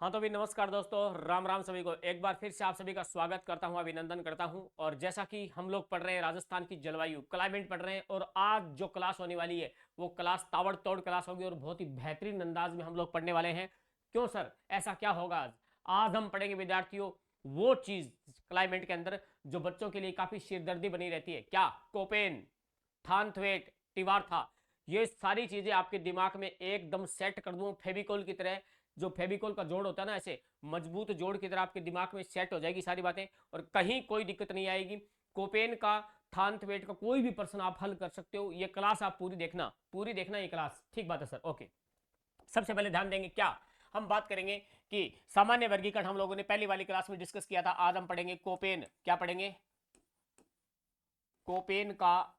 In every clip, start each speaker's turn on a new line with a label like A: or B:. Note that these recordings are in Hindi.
A: हाँ तो भी नमस्कार दोस्तों, राम राम सभी को। एक बार फिर से आप सभी का स्वागत करता हूँ, अभिनंदन करता हूँ। और जैसा कि हम लोग पढ़ रहे हैं राजस्थान की जलवायु क्लाइमेट पढ़ रहे हैं, और आज जो क्लास होने वाली है वो क्लास ताबड़तोड़ क्लास होगी और बहुत ही बेहतरीन अंदाज में हम लोग पढ़ने वाले हैं। क्यों सर, ऐसा क्या होगा आज? आज हम पढ़ेंगे विद्यार्थियों वो चीज क्लाइमेट के अंदर जो बच्चों के लिए काफी सिरदर्दी बनी रहती है। क्या? कोपेन, थानथवेट, टिवार्था, ये सारी चीजें आपके दिमाग में एकदम सेट कर दूं फेविकोल की तरह। जो फेविकोल का जोड़ होता है ना, ऐसे मजबूत जोड़ की तरह आपके दिमाग में सेट हो जाएगी सारी बातें, और कहीं कोई दिक्कत नहीं आएगी। कोपेन का, थानथवेट का कोई भी प्रश्न आप हल कर सकते हो। ये क्लास आप पूरी देखना ये क्लास। ठीक बात है सर, ओके। सबसे पहले ध्यान देंगे क्या, हम बात करेंगे कि सामान्य वर्गीकरण हम लोगों ने पहली वाली क्लास में डिस्कस किया था। आज हम पढ़ेंगे कोपेन। क्या पढ़ेंगे? कोपेन का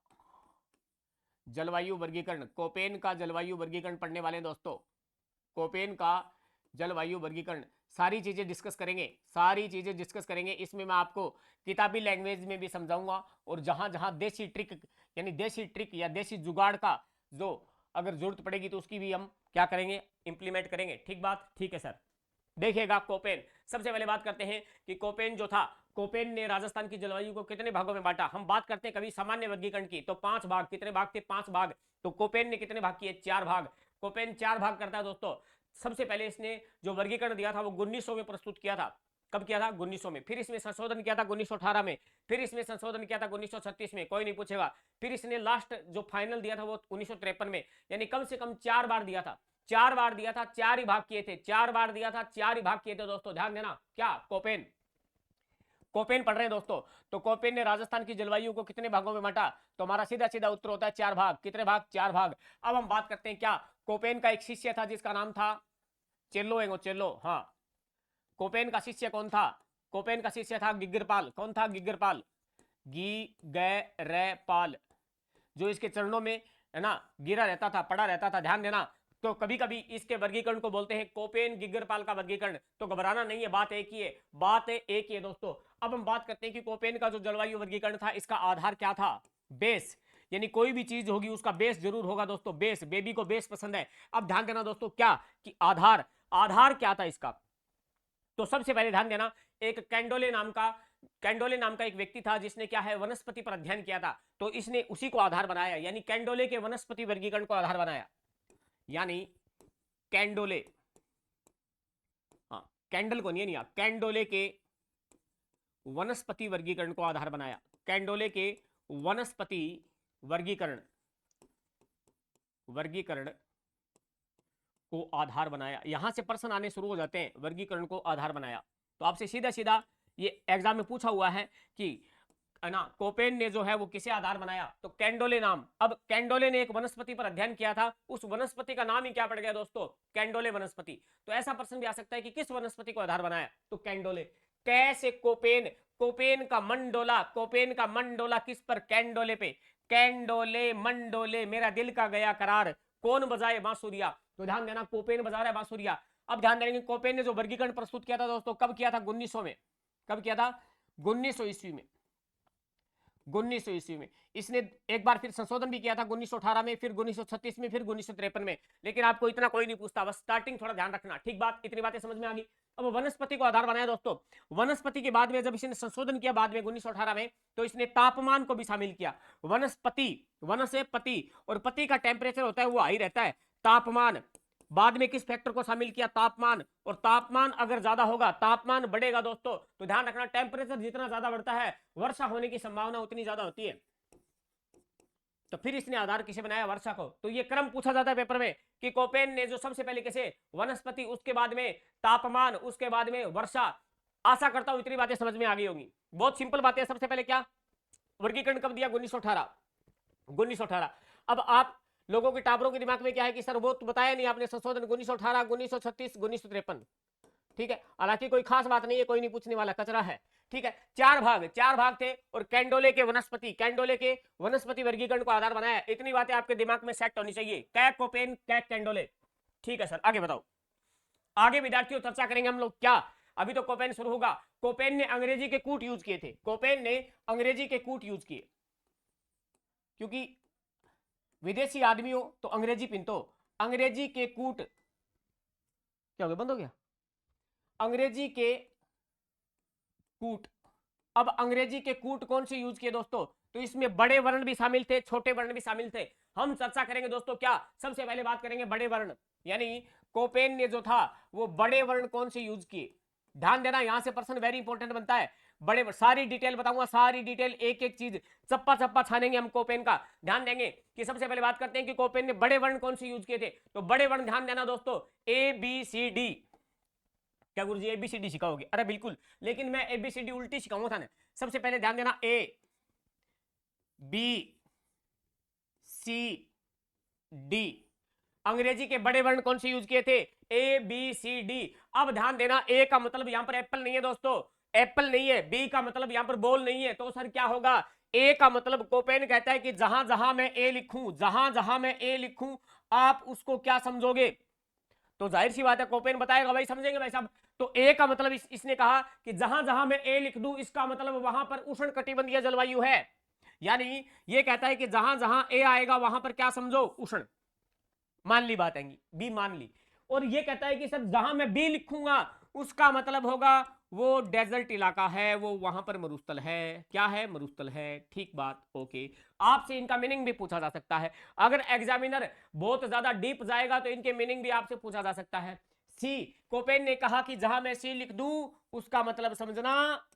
A: जलवायु वर्गीकरण। कोपेन का जलवायु वर्गीकरण पढ़ने वाले दोस्तों। कोपेन का जलवायु वर्गीकरण सारी चीजें डिस्कस करेंगे, सारी चीजें डिस्कस करेंगे। इसमें मैं आपको किताबी लैंग्वेज में भी समझाऊंगा, और जहां जहां देसी ट्रिक यानी देसी ट्रिक या देसी जुगाड़ का जो अगर जरूरत पड़ेगी तो उसकी भी हम क्या करेंगे, इंप्लीमेंट करेंगे। ठीक बात, ठीक है सर। देखिएगा कोपेन, सबसे पहले बात करते हैं कि कोपेन जो था, कोपेन ने राजस्थान की जलवायु को कितने भागों में बांटा। हम बात करते हैं कभी सामान्य वर्गीकरण की तो 5 भाग। कितने भाग थे? 5 भाग। तो कोपेन ने कितने भाग किए? 4 भाग। कोपेन 4 भाग करता है दोस्तों। सबसे पहले इसने जो वर्गीकरण दिया था वो 1900 में प्रस्तुत किया था। कब किया था? 1900 में। फिर इसमें संशोधन किया था 1918 में। फिर इसमें संशोधन किया था 1936 में, कोई नहीं पूछेगा। फिर इसने लास्ट जो फाइनल दिया था वो 1953 में। यानी कम से कम 4 बार दिया था। 4 बार दिया था, 4 ही भाग किए थे। 4 बार दिया था, 4 ही भाग किए थे दोस्तों, ध्यान देना। क्या? कोपेन। कोपेन पढ़ रहे हैं दोस्तों। तो कोपेन ने राजस्थान की जलवायु को कितने भागों में बांटा? तो हमारा सीधा सीधा उत्तर होता है 4 भाग। कितने भाग? 4 भाग। अब हम बात करते हैं क्या, कोपेन का एक शिष्य था जिसका नाम था चेल्लो एंगो चेल्लो। हाँ, कोपेन का शिष्य कौन था? कोपेन का शिष्य था गिग्गरपाल। कौन था? गिग्गरपाल। गिगैरपाल, जो इसके चरणों में है ना गिरा रहता था, पड़ा रहता था। ध्यान देना। तो कभी कभी इसके वर्गीकरण को बोलते हैं कोपेन गिग्गरपाल का वर्गीकरण। तो घबराना नहीं है, बात एक ही है, बात एक ही है दोस्तों। अब हम बात करते हैं कि कोपेन का जो जलवायु वर्गीकरण था इसका आधार क्या था? बेस। यानी कोई भी चीज होगी उसका बेस जरूर होगा दोस्तों। बेस, बेबी को बेस पसंद है। अब ध्यान देना दोस्तों, क्या कि आधार, आधार क्या था इसका? तो सबसे पहले ध्यान देना, एक कैंडोले नाम का एक व्यक्ति था जिसने क्या है, वनस्पति पर अध्ययन किया था। तो इसने उसी को आधार बनाया, यानी कैंडोले के वनस्पति वर्गीकरण को आधार बनाया। यानी कैंडोले, हाँ कैंडल को नहीं, कैंडोले के वनस्पति वर्गीकरण को आधार बनाया। कैंडोले के वनस्पति वर्गीकरण वर्गीकरण को आधार बनाया। यहां से प्रश्न आने शुरू हो जाते हैं, वर्गीकरण को आधार बनाया। तो आपसे सीधा सीधा ये एग्जाम में पूछा हुआ है कि है ना, कोपेन ने जो है वो किसे आधार बनाया? तो कैंडोले नाम। अब कैंडोले ने एक वनस्पति पर अध्ययन किया था, उस वनस्पति का नाम ही क्या पड़ गया दोस्तों? कैंडोले वनस्पति। तो ऐसा प्रश्न भी आ सकता है कि किस वनस्पति को आधार बनाया? तो कैंडोले। कैसे? कोपेन, कोपेन का मंडोला, कोपेन का मंडोला किस पर? कैंडोले पे। कैंडोले मंडोले, मेरा दिल का गया करार, कौन बजाए बांसुरिया? तो ध्यान देना, कोपेन बजा रहा है बांसुरिया। अब ध्यान देंगे, कोपेन ने जो वर्गीकरण प्रस्तुत किया था दोस्तों, कब किया था? 1900 में। कब किया था? 1900 ईस्वी में। 1900 ईस्वी में। इसने एक बार फिर संशोधन भी किया था 1918 में, फिर 1936 में, फिर 1953 में। लेकिन आपको इतना कोई नहीं पूछता, बस स्टार्टिंग थोड़ा ध्यान रखना। ठीक बात, इतनी बातें समझ में आ गई। अब वनस्पति को आधार बनाया दोस्तों। वनस्पति के बाद में जब इसने संशोधन किया बाद में 1918 में, तो इसने तापमान को भी शामिल किया। वनस्पति, वन से पति, और पति का टेम्परेचर होता है वो हाई रहता है। तापमान, बाद में किस फैक्टर को शामिल किया? तापमान। और तापमान अगर ज्यादा होगा, तापमान बढ़ेगा दोस्तों, तो ध्यान रखना, टेम्परेचर जितना ज्यादा बढ़ता है वर्षा होने की संभावना उतनी ज्यादा होती है। तो फिर इसने आधार किसे बनाया? वर्षा को। तो ये क्रम पूछा जाता है पेपर में कि कोपेन ने जो सबसे पहले किसे, वनस्पति, उसके बाद में तापमान, उसके बाद में वर्षा। आशा करता हूं इतनी बातें समझ में आ गई होंगी। बहुत सिंपल बातें। सबसे पहले क्या वर्गीकरण कब दिया? 1918। 1918। अब आप लोगों के टाबरों के दिमाग में क्या है कि सर वो तो बताया नहीं आपने, संशोधन 1918, 1936, 1953। ठीक है, हालांकि कोई खास बात नहीं है, कोई नहीं पूछने वाला, कचरा है। ठीक है, 4 भाग, 4 भाग थे, और कैंडोले के वनस्पति, कैंडोले के वनस्पति वर्गीकरण को आधार बनाया। इतनी बातें आपके दिमाग में सेट होनी चाहिए। कैक कोपेन, कैक कैंडोले। ठीक है सर, आगे बताओ। आगे विद्यार्थियों चर्चा करेंगे हम लोग क्या, अभी तो कोपेन शुरू होगा। कोपेन ने अंग्रेजी के कूट यूज किए थे। कोपेन ने अंग्रेजी के कूट यूज किए, क्योंकि विदेशी आदमी हो तो अंग्रेजी पिंतो। अंग्रेजी के कूट, क्या हो गया? बंद हो गया? अंग्रेजी के कूट। अब अंग्रेजी के कूट कौन से यूज किए दोस्तों? तो इसमें बड़े वर्ण भी शामिल थे, छोटे वर्ण भी शामिल थे। हम चर्चा करेंगे दोस्तों क्या, सबसे पहले बात करेंगे बड़े वर्ण, यानी कोपेन ने जो था वो बड़े वर्ण कौन से यूज किए। ध्यान देना, यहां से पर्सन वेरी इंपॉर्टेंट बनता है। बड़े सारी डिटेल बताऊंगा, सारी डिटेल, एक एक चीज चप्पा चप्पा छानेंगे हम कोपेन का। ध्यान देंगे कि सबसे पहले बात करते हैं कि कोपेन ने बड़े वर्ण कौन से यूज किए थे। तो बड़े वर्ण ध्यान देना दोस्तों, ए बी सी डी। क्या गुरुजी एबीसीडी सिखाओगे? अरे बिल्कुल, लेकिन मैं एबीसीडी उल्टी सिखाऊंगा था ना। सबसे पहले ध्यान देना, ए बी सी डी। अंग्रेजी के बड़े वर्ण कौन से यूज किए थे? A B C D. अब ध्यान देना, ए का मतलब यहां पर एप्पल नहीं है दोस्तों, एप्पल नहीं है। बी का मतलब यहां पर बॉल नहीं है। तो सर क्या होगा? ए का मतलब कोपेन कहता है कि जहां जहां मैं ए लिखूं, जहां जहां मैं ए लिखूं, आप उसको क्या समझोगे? तो जाहिर सी बात है कोपेन बताएगा, भाई समझेंगे भाई साहब। तो ए का मतलब इसने कहा कि जहां जहां मैं ए लिख दूं, इसका मतलब वहां पर उष्ण कटिबंधीय जलवायु है। यानी ये कहता है कि जहां जहां ए आएगा वहां पर क्या समझो? उष्ण। मान ली बात आएंगी, बी मान ली। और ये कहता है कि सर जहां मैं बी लिखूंगा उसका मतलब होगा वो डेजर्ट इलाका है, वो वहां पर मरुस्थल है। क्या है? मरुस्थल है। ठीक बात, ओके। आपसे इनका मीनिंग भी पूछा जा सकता है। अगर एग्जामिनर बहुत ज्यादा डीप जाएगा तो इनके मीनिंग भी आपसे पूछा जा सकता है। सी, कोपेन ने कहा कि जहां मैं सी लिख दूं उसका मतलब समझना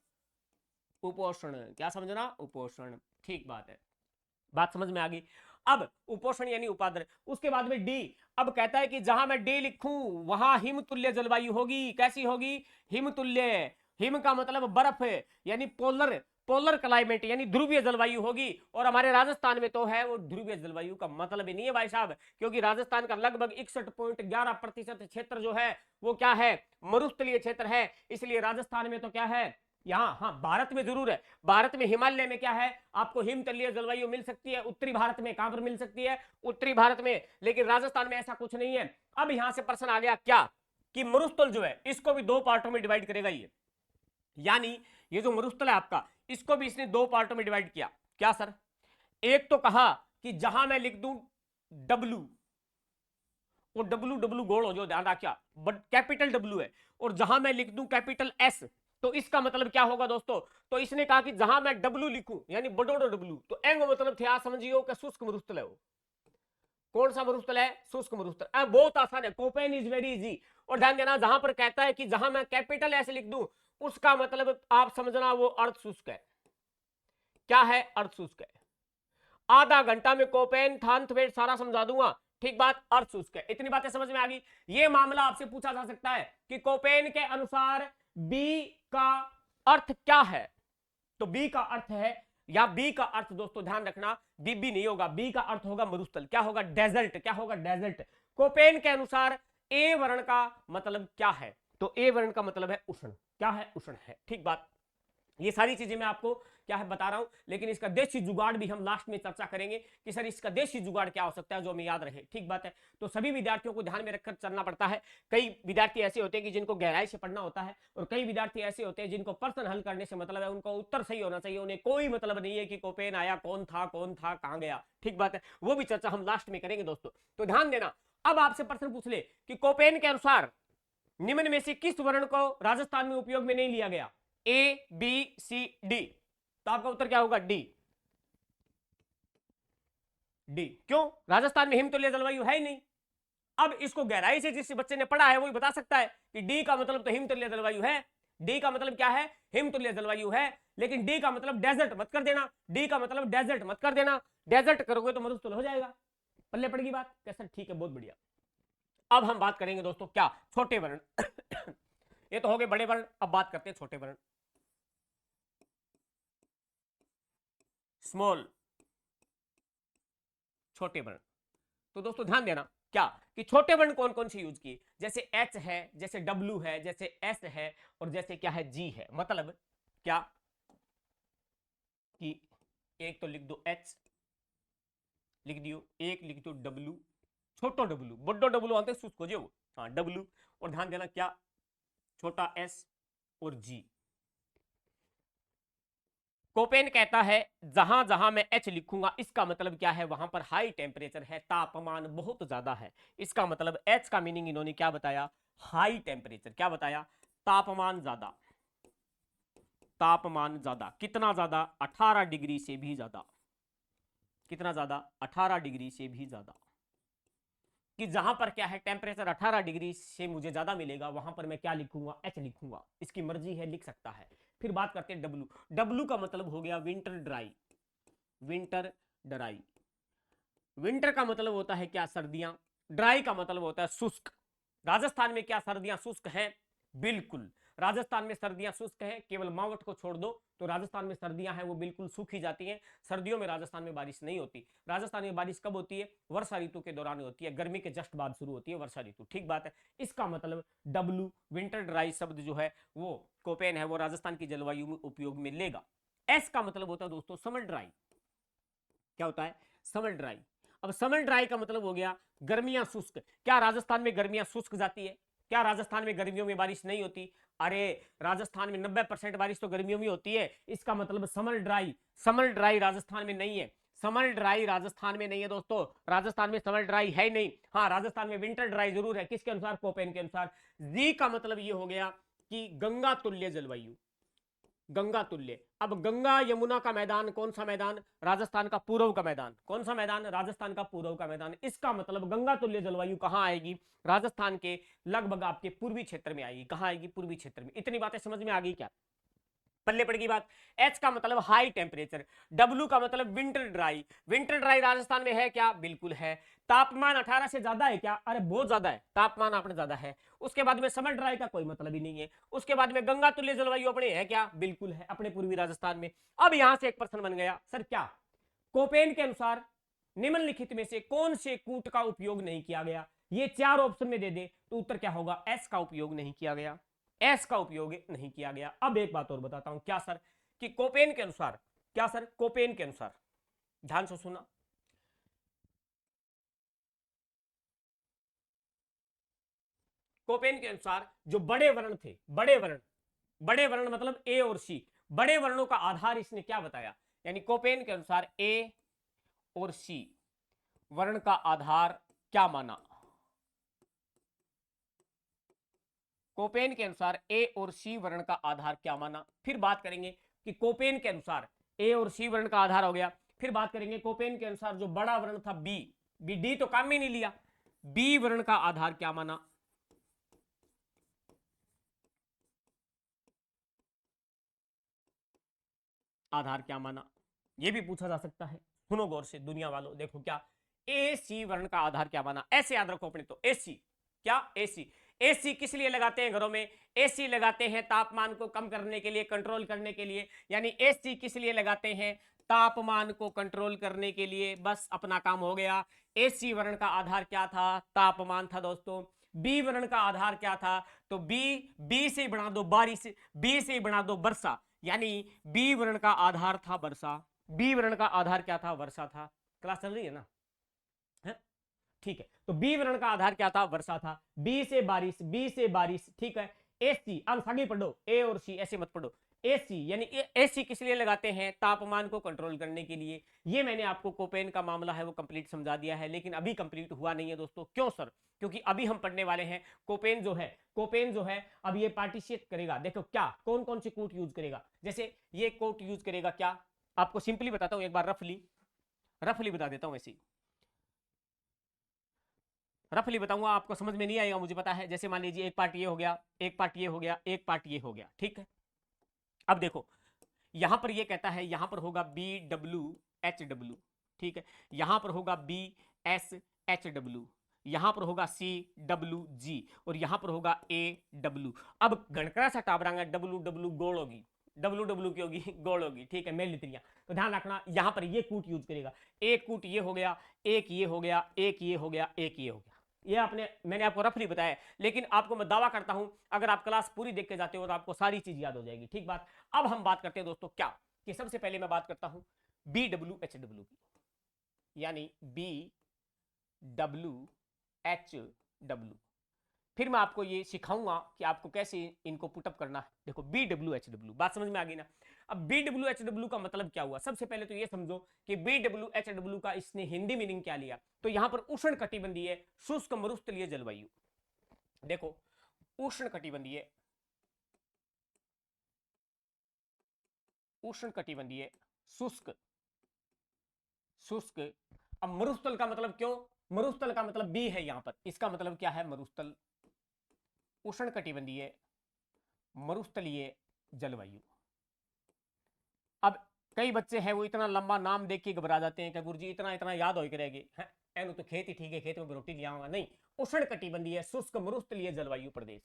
A: उपोषण। क्या समझना? उपोषण। ठीक बात है, बात समझ में आ गई। अब उपोषण यानी उपाद्र। उसके बाद में डी। अब कहता है कि जहां मैं डी लिखूं वहां हिमतुल्य जलवायु होगी। कैसी होगी? हिमतुल्य। हिम का मतलब बर्फ, यानी पोलर, पोलर क्लाइमेट, यानी ध्रुवीय जलवायु होगी। और हमारे राजस्थान में तो है वो ध्रुवीय जलवायु का मतलब ही नहीं है भाई साहब, क्योंकि राजस्थान का लगभग 61.11% क्षेत्र जो है वो क्या है? मरुस्थलीय क्षेत्र है। इसलिए राजस्थान में तो क्या है यहाँ, हाँ भारत में जरूर है। भारत में हिमालय में क्या है? आपको हिमतलीय जलवायु मिल सकती है। उत्तरी भारत में कहां पर मिल सकती है? उत्तरी भारत में। लेकिन राजस्थान में ऐसा कुछ नहीं है। अब यहां से प्रश्न आ गया क्या, कि मरुस्थल जो है इसको भी दो पार्टों में डिवाइड करेगा ये। यानी ये जो मरुस्थल है आपका, इसको भी इसने दो पार्टों में डिवाइड किया। क्या सर? एक तो कहा कि जहां मैं लिख दूं डब्ल्यू, वो डब्ल्यू डब्ल्यू गोल हो जो, ध्यान रखिया, बट कैपिटल डब्ल्यू है। और जहां मैं लिख दूं कैपिटल एस, तो इसका मतलब क्या होगा दोस्तों? तो इसने कहा कि जहां मैं डब्ल्यू लिखूं यानी बड़ोड़ो डब्ल्यू, तो एंग मतलब थे, समझिए कि शुष्क मरुस्थल है वो। कौन सा मरुस्थल है? शुष्क मरुस्थल। बहुत आसान है, कोपेन इज वेरी इजी। और ध्यान देना, जहां पर कहता है कि जहां मैं कैपिटल एस लिख दूं उसका मतलब आप समझना वो अर्ध शुष्क है। क्या है? अर्ध शुष्क है। आधा घंटा में कोपेन थानथवेट सारा समझा दूंगा। ठीक बात, अर्थ शुष्क है। इतनी बातें समझ में आ गई। ये मामला आपसे पूछा जा सकता है कि कोपेन के अनुसार बी का अर्थ क्या है। तो बी का अर्थ है, या बी का अर्थ दोस्तों ध्यान रखना, बी बी नहीं होगा, बी का अर्थ होगा मरुस्थल। क्या होगा? डेजर्ट। क्या होगा? डेजर्ट। कोपेन के अनुसार ए वर्ण का मतलब क्या है? तो ए वर्ण का मतलब है उष्ण। क्या है? उष्ण है। ठीक बात। ये सारी चीजें मैं आपको क्या है बता रहा हूं, लेकिन इसका देशी जुगाड़ भी हम लास्ट में चर्चा करेंगे कि सर इसका देशी जुगाड़ क्या हो सकता है जो हमें याद रहे। ठीक बात है। तो सभी विद्यार्थियों को ध्यान में रखकर चलना पड़ता है। कई विद्यार्थी ऐसे होते हैं कि जिनको गहराई से पढ़ना होता है, और कई विद्यार्थी ऐसे होते हैं जिनको प्रश्न हल करने से मतलब है, उनको उत्तर सही होना चाहिए, उन्हें कोई मतलब नहीं है कि कोपेन आया, कौन था कहां गया। ठीक बात है, वो भी चर्चा हम लास्ट में करेंगे दोस्तों। तो ध्यान देना, अब आपसे प्रश्न पूछ ले कि कोपेन के अनुसार निम्न में से किस वर्ण को राजस्थान में उपयोग में नहीं लिया गया? A B C D. तो आपका उत्तर क्या होगा? डी। डी क्यों? राजस्थान में हिमतुल्य जलवायु है ही नहीं। अब इसको गहराई से जिस बच्चे ने पढ़ा है वही बता सकता है कि डी का मतलब तो हिमतुल्य जलवायु है। डी का मतलब क्या है? हिमतुल्य जलवायु है। लेकिन डी का मतलब डेजर्ट मत कर देना, डी का मतलब डेजर्ट मत कर देना। डेजर्ट करोगे तो मरुस्थल हो जाएगा। पल्ले पड़ेगी बात? कैसा? ठीक है, बहुत बढ़िया। अब हम बात करेंगे दोस्तों क्या? छोटे वर्ण। ये तो हो गए बड़े वर्ण, अब बात करते हैं छोटे वर्ण। स्मॉल, छोटे वर्ण। तो दोस्तों ध्यान देना क्या, कि छोटे वर्ण कौन कौन से यूज किए? जैसे एच है, जैसे डब्ल्यू है, जैसे एस है, और जैसे क्या है? जी है। मतलब क्या कि एक तो लिख दो एच, लिख दियो, एक लिख दो डब्ल्यू, छोटो डब्ल्यू, बड़ो डब्ल्यू आते शुष्क हो जो, हाँ डब्ल्यू। और ध्यान देना क्या, छोटा एस और जी। कोपेन कहता है जहां जहां मैं एच लिखूंगा इसका मतलब क्या है? वहां पर हाई टेम्परेचर है, तापमान बहुत ज्यादा है। इसका मतलब एच का मीनिंग इन्होंने क्या बताया? High temperature. क्या बताया? तापमान ज्यादा, तापमान ज्यादा, कितना ज्यादा? 18 डिग्री से भी ज्यादा। कितना ज्यादा? 18 डिग्री से भी ज्यादा। कि जहां पर क्या है टेम्परेचर 18 डिग्री से मुझे ज्यादा मिलेगा, वहां पर मैं क्या लिखूंगा? एच लिखूंगा। इसकी मर्जी है, लिख सकता है। फिर बात करते हैं डब्लू। डब्लू का मतलब हो गया winter dry. Winter dry, winter का मतलब होता है क्या? सर्दियां। ड्राई का मतलब होता है शुष्क। राजस्थान में क्या सर्दियां शुष्क हैं? बिल्कुल, राजस्थान में सर्दियां शुष्क हैं। केवल मावठ को छोड़ दो तो राजस्थान में सर्दियां हैं वो बिल्कुल सूखी जाती हैं। सर्दियों में राजस्थान में बारिश नहीं होती। राजस्थान में बारिश कब होती है? वर्षा ऋतु के दौरान होती है। गर्मी के जस्ट बाद शुरू होती है वर्षा ऋतु। ठीक बात है। इसका मतलब डब्लू, विंटर ड्राई शब्द जो है वो कोपेन है वो राजस्थान की जलवायु में उपयोग में लेगा। एस का मतलब होता है दोस्तों समर ड्राई। क्या होता है? Summer dry. अब समर ड्राई का मतलब हो गया गर्मियां शुष्क। क्या राजस्थान में गर्मियां शुष्क जाती है? क्या राजस्थान में गर्मियों में बारिश नहीं होती? अरे राजस्थान में 90% बारिश तो गर्मियों में होती है। इसका मतलब summer dry, summer dry Rajasthan में नहीं है। समर ड्राई राजस्थान में नहीं है दोस्तों। राजस्थान में समर ड्राई है नहीं। हाँ, राजस्थान में विंटर ड्राई जरूर है। किसके अनुसार? कोपेन के अनुसार। जी का मतलब ये हो गया कि गंगा तुल्य जलवायु। गंगा तुल्य। अब गंगा यमुना का मैदान कौन सा मैदान? राजस्थान का पूर्व का मैदान। कौन सा मैदान? राजस्थान का पूर्व का मैदान। इसका मतलब गंगा तुल्य जलवायु कहां आएगी? राजस्थान के लगभग आपके पूर्वी क्षेत्र में आएगी। कहां आएगी? पूर्वी क्षेत्र में। इतनी बातें समझ में आ गई क्या? पल्ले पड़ गई बात। एच का मतलब हाई टेम्परेचर। डब्ल्यू का मतलब winter dry. Winter dry Rajasthan में है क्या? बिल्कुल है। तापमान 18 से ज्यादा है क्या? अरे बहुत ज्यादा है, तापमान अपने ज्यादा है। उसके बाद में समर ड्राई का कोई मतलब ही नहीं है। उसके बाद में गंगा तुल्य जलवायु अपने है क्या? बिल्कुल है, अपने पूर्वी राजस्थान में। अब यहां से एक प्रश्न बन गया, सर क्या कोपेन के अनुसार निम्नलिखित में से कौन से कूट का उपयोग नहीं किया गया? ये चार ऑप्शन में दे दे तो उत्तर क्या होगा? एस का उपयोग नहीं किया गया। एस का उपयोग नहीं किया गया। अब एक बात और बताता हूं, क्या सर? कि कोपेन के अनुसार, क्या सर? कोपेन के अनुसार, ध्यान से सुना। कोपेन के अनुसार जो बड़े वर्ण थे, बड़े वर्ण, बड़े वर्ण मतलब ए और सी, बड़े वर्णों का आधार इसने क्या बताया? यानी कोपेन के अनुसार ए और सी वर्ण का आधार क्या माना? कोपेन के अनुसार ए और सी वर्ण का आधार क्या माना? फिर बात करेंगे कि कोपेन के अनुसार ए और सी वर्ण का आधार हो गया। फिर बात करेंगे कोपेन के अनुसार जो बड़ा वर्ण था बी, बी डी तो काम में नहीं लिया, बी वर्ण का आधार क्या माना? आधार क्या माना, यह भी पूछा जा सकता है। सुनो गौर से दुनिया वालों, देखो क्या ए सी वर्ण का आधार क्या माना? ऐसे याद रखो अपने, तो एसी, क्या एसी? एसी किस लिए लगाते हैं घरों में? एसी लगाते हैं तापमान को कम करने के लिए, कंट्रोल करने के लिए। यानी एसी किस लिए लगाते हैं? तापमान को कंट्रोल करने के लिए। बस अपना काम हो गया। एसी वर्ण का आधार क्या था? तापमान था दोस्तों। बी वर्ण का आधार क्या था? तो बी से बना दो बारिश, बी से बना दो वर्षा। यानी बी वर्ण का आधार था वर्षा। बी वर्ण का आधार क्या था? वर्षा था। क्लास चल रही है ना? है? ठीक है, तो बी वर्ण का आधार क्या था? वर्षा था। बी से बारिश, बी से बारिश, ठीक है। एसी, अब आगे पढ़ो, ए और सी ऐसे मत पढ़ो। एसी यानी एसी किस लिए लगाते हैं? तापमान को कंट्रोल करने के लिए। ये मैंने आपको कोपेन का मामला है वो कंप्लीट समझा दिया है, लेकिन अभी कंप्लीट हुआ नहीं है दोस्तों। क्यों सर? क्योंकि अभी हम पढ़ने वाले हैं कोपेन जो है, कोपेन जो है अब ये पार्टिशिएट करेगा। देखो क्या कौन कौन से कोट यूज करेगा। जैसे ये कोट यूज करेगा क्या, आपको सिंपली बताता हूं एक बार, रफली रफली बता देता हूं। ऐसी रफली बताऊंगा, आपको समझ में नहीं आएगा मुझे पता है। जैसे मान लीजिए एक पार्ट ये हो गया, एक पार्ट ये हो गया, एक पार्ट ये हो गया, ठीक है। अब देखो यहां पर ये कहता है यहां पर होगा बी डब्ल्यू एच डब्ल्यू, ठीक है। यहां पर होगा बी एस एच डब्ल्यू, यहां पर होगा सी डब्ल्यू जी, और यहां पर होगा ए डब्ल्यू। अब गणकरा सा टाबरांगा डब्ल्यू डब्ल्यू गोल होगी, डब्ल्यू डब्ल्यू की होगी गोल होगी, ठीक है, मेल लित्रियां। तो ध्यान रखना यहां पर ये कूट यूज करेगा। एक कूट ये हो गया, एक ये हो गया, एक ये हो गया, एक ये हो गया। ये आपने, मैंने आपको रफली बताया, लेकिन आपको मैं दावा करता हूं अगर आप क्लास पूरी देख के जाते हो तो आपको सारी चीज याद हो जाएगी। ठीक बात। अब हम बात करते हैं दोस्तों क्या, कि सबसे पहले मैं बात करता हूं बी डब्ल्यू एच डब्ल्यू की, यानी बी डब्ल्यू एच डब्ल्यू। फिर मैं आपको ये सिखाऊंगा कि आपको कैसे इनको पुटअप करना है। देखो बी डब्ल्यू एच डब्ल्यू, बात समझ में आ गई ना? अब बी डब्ल्यू एच डब्ल्यू का मतलब क्या हुआ? सबसे पहले तो ये समझो कि बी डब्ल्यू एच डब्ल्यू का इसने हिंदी मीनिंग क्या लिया। तो यहां पर उष्ण कटिबंधीय शुष्क मरुस्थलीय जलवायु। देखो उष्ण कटिबंधीय उष्ण कटिबंधीय शुष्क, शुष्क। अब मरुस्थल का मतलब क्यों, मरुस्थल का मतलब बी है यहां पर, इसका मतलब क्या है, मरुस्थल, उष्ण कटिबंधीय मरुस्थलीय जलवायु। अब कई बच्चे हैं वो इतना लंबा नाम देख के घबरा जाते हैं कि गुरुजी इतना इतना याद होके रह गए हैं, एनु तो खेत ही ठीक है, खेत में रोटी लिया होगा, नहीं, उष्ण कटिबंधीय शुष्क मरुस्थलीय जलवायु प्रदेश।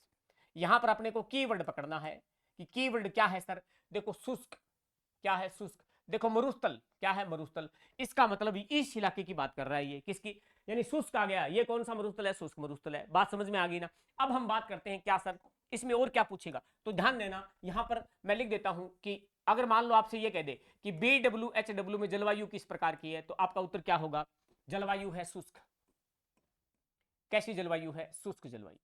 A: यहां पर अपने को कीवर्ड पकड़ना है कि कीवर्ड क्या है सर, देखो शुष्क क्या है, शुष्क, देखो मरुस्थल क्या है, मरुस्थल, इसका मतलब इस इलाके की बात कर रहा है ये, किसकी, यानी शुष्क आ गया, ये कौन सा मरुस्थल है, शुष्क मरुस्थल है, बात समझ में आ गई ना। अब हम बात करते हैं क्या सर इसमें और क्या पूछेगा, तो ध्यान देना यहां पर मैं लिख देता हूं कि अगर मान लो आपसे ये कह दे कि BWHW में जलवायु किस प्रकार की है, तो आपका उत्तर क्या होगा, जलवायु है शुष्क। कैसी जलवायु है, शुष्क जलवायु,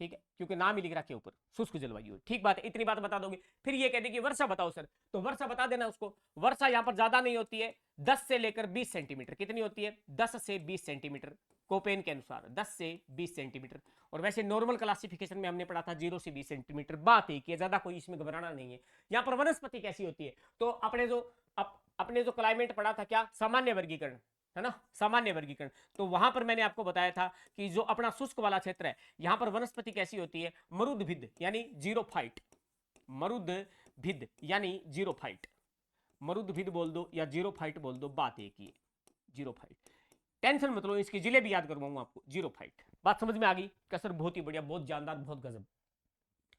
A: ठीक है, क्योंकि नाम ही लिख रखा है ऊपर, शुष्क जलवायु, ठीक बात है, इतनी बात बता दोगे। फिर ये कहते कि वर्षा बताओ सर, तो वर्षा बता देना उसको, वर्षा यहां पर ज्यादा नहीं होती है, 10 से लेकर 20 सेंटीमीटर, कितनी होती है, 10 से 20 सेंटीमीटर, कोपेन के अनुसार 10 से 20 सेंटीमीटर। और वैसे नॉर्मल क्लासिफिकेशन में हमने पढ़ा था 0 से 20 सेंटीमीटर, बात एक है, ज्यादा कोई इसमें घबराना नहीं है। यहां पर वनस्पति कैसी होती है, तो अपने जो क्लाइमेट पढ़ा था क्या, सामान्य वर्गीकरण, है ना, सामान्य वर्गीकरण, तो वहां पर मैंने आपको बताया था कि जो अपना शुष्क वाला क्षेत्र है, यहां पर वनस्पति कैसी होती है, मरुद्भिद यानी जीरोफाइट, मरुद्भिद यानी जीरोफाइट, मरुद्भिद बोल दो या जीरोफाइट बोल दो, बात एक ही है, जीरोफाइट, टेंशन मत लो, इसके जिले भी याद करवाऊंगा आपको, जीरोफाइट, बात समझ में आ गई कसर, बहुत ही बढ़िया, बहुत जानदार, बहुत गजब।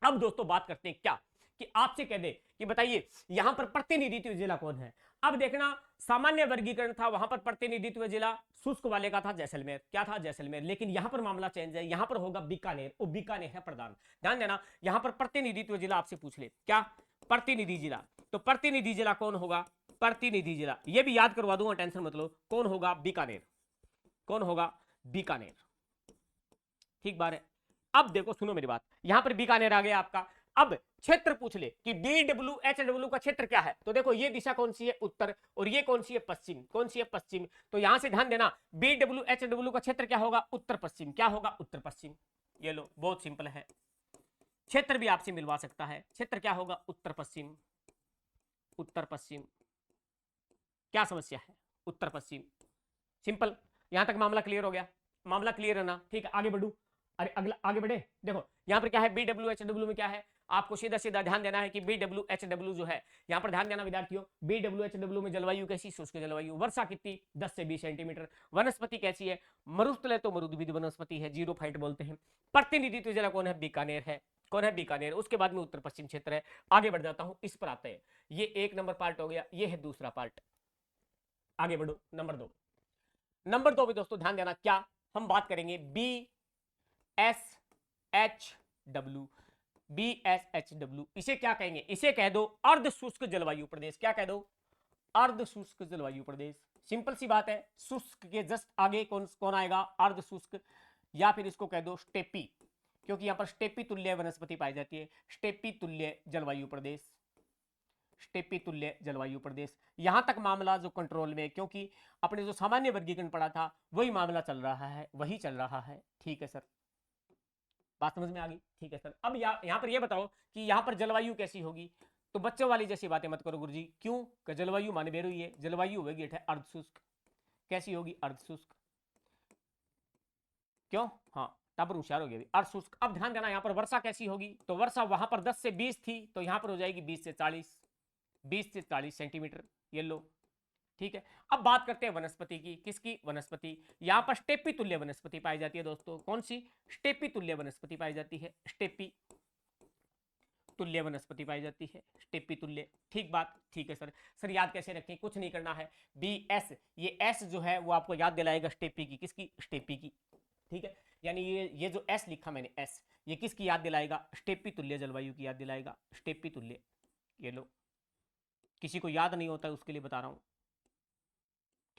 A: अब दोस्तों बात करते हैं क्या, कि आपसे कह दे कि बताइए यहां पर प्रतिनिधित्व जिला कौन है। अब देखना, सामान्य वर्गीकरण था, वहां पर प्रतिनिधित्व जिला शुष्क वाले का था जैसलमेर, क्या था, जैसलमेर, लेकिन यहां पर मामला चेंज है, यहां पर होगा बीकानेर, वो बीकानेर है प्रधान। ध्यान देना, यहां पर प्रतिनिधित्व जिला आपसे पूछ ले, क्या, प्रतिनिधि जिला, तो प्रतिनिधि जिला कौन होगा, प्रतिनिधि जिला, ये भी याद करवा दूंगा, टेंशन मत लो, कौन होगा, बीकानेर, कौन होगा, बीकानेर, ठीक बात है। अब देखो सुनो मेरी बात, यहां पर बीकानेर आ गया आपका। अब क्षेत्र पूछ ले कि BWHW का क्षेत्र क्या है, तो देखो ये दिशा कौन सी है, उत्तर, और ये कौन सी है, पश्चिम, कौन सी है, पश्चिम, तो यहां से ध्यान देना, BWHW का क्षेत्र क्या होगा, उत्तर पश्चिम, क्या होगा, उत्तर पश्चिम, ये लो बहुत सिंपल है, क्षेत्र भी आपसे मिलवा सकता है, क्षेत्र क्या होगा, उत्तर पश्चिम, उत्तर पश्चिम, क्या समस्या है, उत्तर पश्चिम, सिंपल, यहां तक मामला क्लियर हो गया, मामला क्लियर है ना, ठीक है, आगे बढ़ू, अरे अगला आगे बढ़े, देखो यहां पर क्या है, BWHW में क्या है, आपको सीधा सीधा ध्यान देना है कि BWHW जो है, यहां पर ध्यान देना विद्यार्थियों, BWHW में जलवायु कैसी, शुष्क जलवायु, वर्षा कितनी, 10 से 20 सेंटीमीटर, वनस्पति कैसी है, मरुस्थल है तो मरुद्भिद वनस्पति है, जीरोफाइट बोलते हैं, प्रतिनिधित्व जिला कौन है, बीकानेर है, कौन है, बीकानेर, उसके बाद में उत्तर पश्चिम क्षेत्र है। आगे बढ़ जाता हूं, इस पर आते हैं, ये 1 नंबर पार्ट हो गया, ये है दूसरा पार्ट, आगे बढ़ो, नंबर 2, नंबर 2 भी दोस्तों ध्यान देना, क्या हम बात करेंगे, BSHW, BSHW, इसे क्या कहेंगे, इसे कह दो अर्ध शुष्क जलवायु प्रदेश, क्या कह दो, अर्ध शुष्क जलवायु प्रदेश, सिंपल सी बात है, शुष्क के जस्ट आगे कौन कौन आएगा, अर्ध शुष्क, या फिर इसको कह दो स्टेपी, क्योंकि यहां पर स्टेपी तुल्य वनस्पति पाई जाती है, स्टेपी तुल्य जलवायु प्रदेश, स्टेपी तुल्य जलवायु प्रदेश। यहां तक मामला जो कंट्रोल में, क्योंकि अपने जो सामान्य वर्गीकरण पड़ा था वही मामला चल रहा है, वही चल रहा है, ठीक है सर, बात समझ में आ गई, ठीक है सर। अब यहां पर ये बताओ कि यहां पर जलवायु कैसी होगी, तो बच्चों वाली जैसी बातें मत करो गुरुजी, क्यों, कि जलवायु माने बेरू ही है, जलवायु होगी अर्धशुष्क, कैसी होगी, अर्धशुष्क, क्यों, हाँ टाबर होशियार हो गया, अर्धशुष्क। अब ध्यान देना, यहां पर वर्षा कैसी होगी, तो वर्षा वहां पर 10 से 20 थी, तो यहां पर हो जाएगी 20 से 40, 20 से 40 सेंटीमीटर, ये लो, ठीक है। अब बात करते हैं वनस्पति की, किसकी, वनस्पति, यहां पर स्टेपी तुल्य वनस्पति पाई जाती है दोस्तों, कौन सी, स्टेपी तुल्य वनस्पति पाई जाती है, स्टेपी तुल्य वनस्पति पाई जाती है, स्टेपी तुल्य, ठीक बात, ठीक है सर। सर याद कैसे रखें, कुछ नहीं करना है, BS, ये S जो है वो आपको याद दिलाएगा स्टेपी की, किसकी, स्टेपी की, ठीक है, यानी ये जो S लिखा मैंने S, ये किसकी याद दिलाएगा, स्टेपी तुल्य जलवायु की याद दिलाएगा, स्टेपी तुल्य, ये लो, किसी को याद नहीं होता है उसके लिए बता रहा हूं,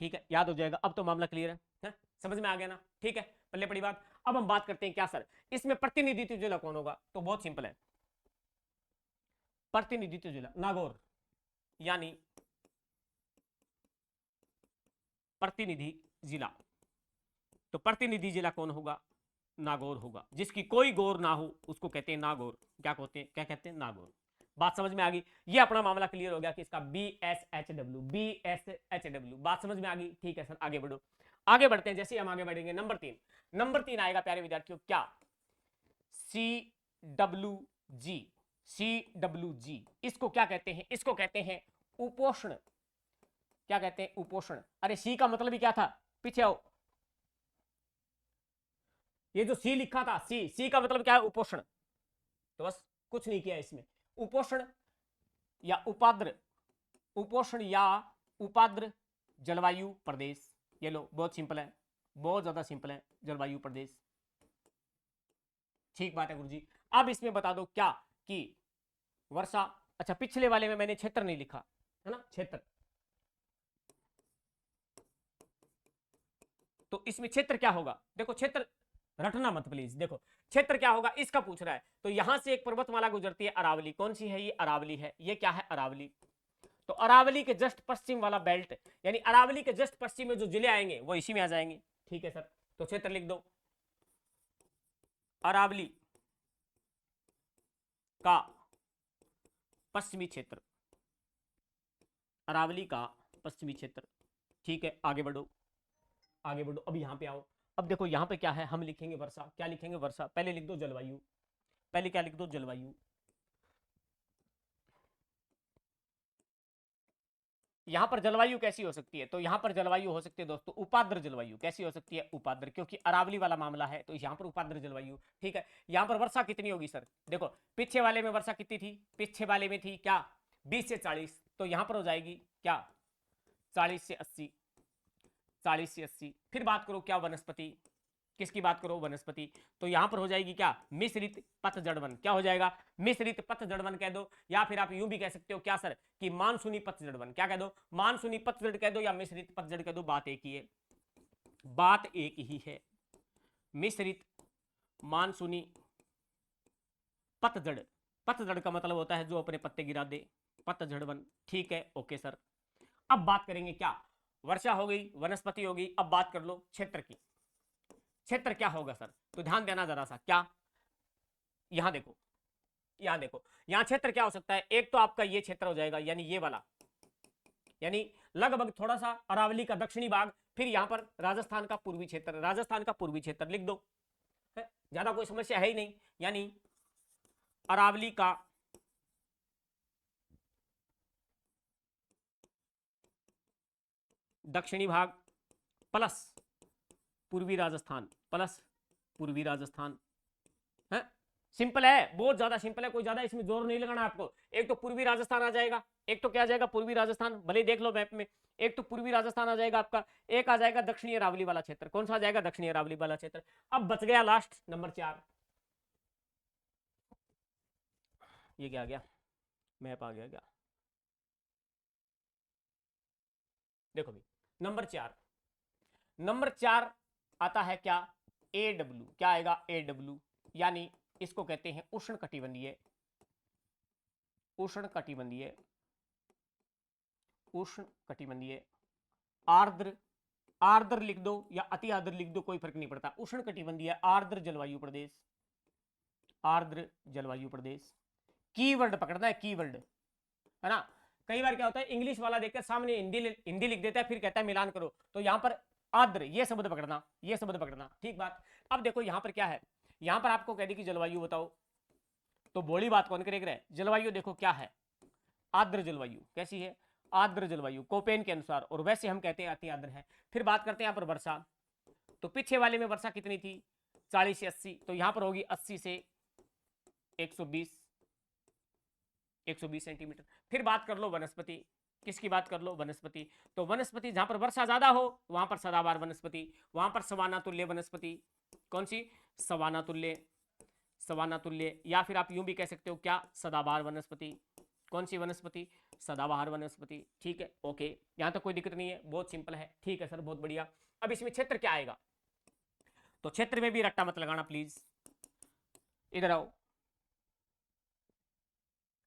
A: ठीक है, याद हो जाएगा, अब तो मामला क्लियर है? समझ में आ गया ना, ठीक है, पल्ले पड़ी बात। अब हम बात करते हैं क्या सर, इसमें प्रतिनिधित्व जिला कौन होगा, तो बहुत सिंपल है, प्रतिनिधित्व जिला नागौर, यानी प्रतिनिधि जिला, तो प्रतिनिधि जिला कौन होगा, नागौर होगा, जिसकी कोई गौर ना हो उसको कहते हैं नागौर, क्या कहते हैं, नागौर, बात समझ में आ गई? ये अपना मामला क्लियर हो गया कि इसका BSHW, BSHW, बात समझ में आ गई? ठीक है सर, आगे बढ़ो। आगे बढ़ते हैं, जैसे हम आगे बढ़ेंगे नंबर 3 आएगा प्यारे विद्यार्थियों, क्या? CWG। CWG इसको क्या कहते हैं? इसको कहते हैं उपोष्ण। क्या कहते हैं? उपोष्ण। अरे सी का मतलब ही क्या था? पीछे आओ। ये जो सी लिखा था, सी का मतलब क्या है? उपोष्ण। तो बस कुछ नहीं किया इसमें। उपोष्ण या उपाद्र, उपोष्ण या उपाद्र जलवायु प्रदेश। ये लो, बहुत सिंपल है, बहुत ज्यादा सिंपल है, जलवायु प्रदेश। ठीक बात है गुरुजी। अब इसमें बता दो क्या कि वर्षा, अच्छा पिछले वाले में मैंने क्षेत्र नहीं लिखा है ना, क्षेत्र, तो इसमें क्षेत्र क्या होगा? देखो क्षेत्र रटना मत प्लीज, देखो क्षेत्र क्या होगा इसका पूछ रहा है। तो यहां से एक पर्वतमाला गुजरती है अरावली, कौन सी है ये? अरावली है। ये क्या है? अरावली। तो अरावली के जस्ट पश्चिम वाला बेल्ट, यानी अरावली के जस्ट पश्चिम में जो जिले आएंगे वो इसी में आ जाएंगे। ठीक है सर, तो क्षेत्र लिख दो, अरावली का पश्चिमी क्षेत्र, अरावली का पश्चिमी क्षेत्र। ठीक है, आगे बढ़ो, आगे बढ़ो। अब यहां पे आओ। अब देखो यहां पे क्या है, हम लिखेंगे वर्षा। क्या लिखेंगे? वर्षा। पहले लिख दो जलवायु, पहले क्या लिख दो? जलवायु। यहां पर जलवायु कैसी हो सकती है? तो यहां पर जलवायु हो सकती है दोस्तों उपाद्र जलवायु। कैसी हो सकती है? उपाद्र, क्योंकि अरावली वाला मामला है तो यहां पर उपाद्र जलवायु। ठीक है, यहां पर वर्षा कितनी होगी सर? देखो पीछे वाले में वर्षा कितनी थी? पीछे वाले में थी क्या? 20 से 40, तो यहां पर हो जाएगी क्या? 40 से 80, 40 से 80। फिर बात करो क्या? वनस्पति, किसकी बात करो? वनस्पति। तो यहां पर हो जाएगी क्या? मिश्रित पतझड़ वन। क्या हो जाएगा? मिश्रित पतझड़ वन कह दो, या फिर आप यूं भी कह सकते हो क्या सर कि मानसूनी पतझड़ वन। क्या कह दो? मानसूनी पतझड़ कह दो या मिश्रित पतझड़ कह दो, बात एक ही है, बात एक ही है। मिश्रित मानसूनी पतझड़, पतझड़ का मतलब होता है जो अपने पत्ते गिरा दे, पतझड़ वन। ठीक है, ओके सर। अब बात करेंगे क्या? वर्षा हो गई, वनस्पति हो गई, अब बात कर लो क्षेत्र की। क्षेत्र क्या होगा सर? तो ध्यान देना जरा सा, क्या? यहां देखो, यहां देखो, यहां क्षेत्र क्या हो सकता है? एक तो आपका ये क्षेत्र हो जाएगा, यानी ये वाला, यानी लगभग थोड़ा सा अरावली का दक्षिणी भाग, फिर यहां पर राजस्थान का पूर्वी क्षेत्र, राजस्थान का पूर्वी क्षेत्र लिख दो, ज्यादा कोई समस्या है ही नहीं। यानी अरावली का दक्षिणी भाग प्लस पूर्वी राजस्थान, प्लस पूर्वी राजस्थान है। सिंपल है, बहुत ज्यादा सिंपल है, कोई ज्यादा इसमें जोर नहीं लगाना आपको। एक तो पूर्वी राजस्थान आ जाएगा, एक तो क्या आ जाएगा? पूर्वी राजस्थान, भले देख लो मैप में। एक तो पूर्वी राजस्थान आ जाएगा आपका, एक आ जाएगा दक्षिणी अरावली वाला क्षेत्र। कौन सा आ जाएगा? दक्षिणी अरावली वाला क्षेत्र। अब बच गया लास्ट नंबर 4। ये क्या आ गया? मैप आ गया क्या? देखो भी, नंबर 4 आता है क्या? AW। क्या आएगा? AW, यानी इसको कहते हैं उष्ण कटिबंधीय, उष्ण कटिबंधीय, उष्ण कटिबंधीय आर्द्र, आर्द्र लिख दो या अति आर्द्र लिख दो, कोई फर्क नहीं पड़ता। उष्ण कटिबंधीय आर्द्र जलवायु प्रदेश, आर्द्र जलवायु प्रदेश। कीवर्ड पकड़ना है, कीवर्ड, है ना। कई बार क्या होता है, इंग्लिश वाला देखकर सामने हिंदी लिख देता है, फिर कहता है मिलान करो, तो यहां पर आर्द्र ये शब्द पकड़ना, ये शब्द पकड़ना। ठीक बात। अब देखो यहां पर क्या है, यहां पर आपको कह दी कि जलवायु बताओ, तो बोली बात कौन करेगा? जलवायु देखो क्या है? आर्द्र जलवायु। कैसी है? आर्द्र जलवायु, कोपेन के अनुसार, और वैसे हम कहते हैं अति आर्द्र है। फिर बात करते हैं यहाँ पर वर्षा, तो पीछे वाले में वर्षा कितनी थी? 40 से 80, तो यहां पर होगी 80 से 120, 120 सेंटीमीटर। फिर बात कर लो वनस्पति, किसकी बात कर लो? वनस्पति। तो वनस्पति जहां पर वर्षा ज्यादा हो वहां पर सदाबहार वनस्पति, वहां पर सवाना तुल्य वनस्पति। कौन सी? सवाना तुल्य, सवाना तुल्य, या फिर आप यूं भी कह सकते हो क्या? सदाबहार वनस्पति। कौन सी वनस्पति? सदाबहार वनस्पति। ठीक है, ओके, यहां तक कोई दिक्कत नहीं है, बहुत सिंपल है। ठीक है सर, बहुत बढ़िया। अब इसमें क्षेत्र क्या आएगा? तो क्षेत्र में भी रट्टा मत लगाना प्लीज, इधर आओ,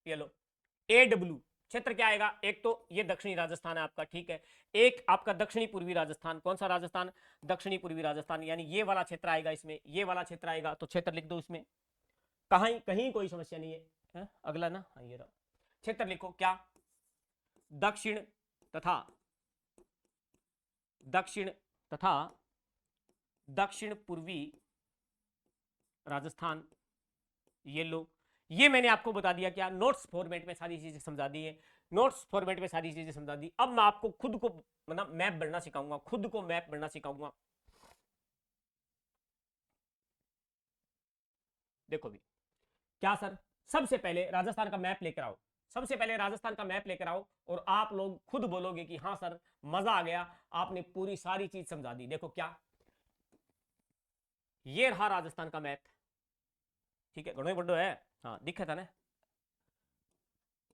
A: ये लो। AW क्षेत्र क्या आएगा? एक तो ये दक्षिणी राजस्थान है आपका, ठीक है, एक आपका दक्षिणी पूर्वी राजस्थान। कौन सा राजस्थान? दक्षिणी पूर्वी राजस्थान, यानी ये वाला क्षेत्र आएगा इसमें, ये वाला क्षेत्र आएगा, तो क्षेत्र लिख दो इसमें। कहीं कहीं कोई समस्या नहीं है, अगला ना, हाँ ये रहा, क्षेत्र लिखो क्या, दक्षिण तथा दक्षिण पूर्वी राजस्थान। ये लो, ये मैंने आपको बता दिया क्या, नोट्स फॉर्मेट में सारी चीजें समझा दी है, नोट्स फॉर्मेट में सारी चीजें समझा दी। अब मैं आपको खुद को मतलब मैप बनना सिखाऊंगा, खुद को मैप बनना सिखाऊंगा। देखो भी क्या सर, सबसे पहले राजस्थान का मैप लेकर आओ, सबसे पहले राजस्थान का मैप लेकर आओ और आप लोग खुद बोलोगे कि हाँ सर मजा आ गया, आपने पूरी सारी चीज समझा दी। देखो क्या, ये रहा राजस्थान का मैप, ठीक है, घणो बड़ो है, हाँ दिखा था ना।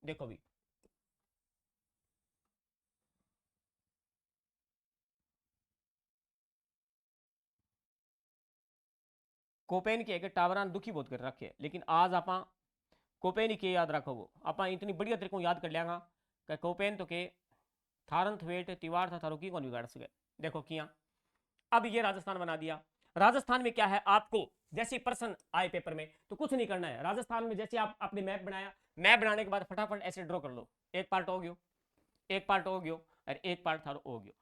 A: देखो भी कोपेन के एक टावरान दुखी बहुत कर रखे, लेकिन आज आप कोपेन के याद रखो, वो आप इतनी बढ़िया तरीके याद कर लिया कि कोपेन तो के थारंथ वेट तिवार था थारो की कौन बिगाड़ सके। देखो किया, अब ये राजस्थान बना दिया। राजस्थान में क्या है, आपको जैसे प्रश्न आए पेपर में तो कुछ नहीं करना है, राजस्थान में जैसे आप अपने मैप बनाया, मैप बनाने के बाद फटाफट ऐसे ड्रॉ कर लो, एक पार्ट हो गयो, एक पार्ट हो गयो और एक पार्ट थारो हो गयो,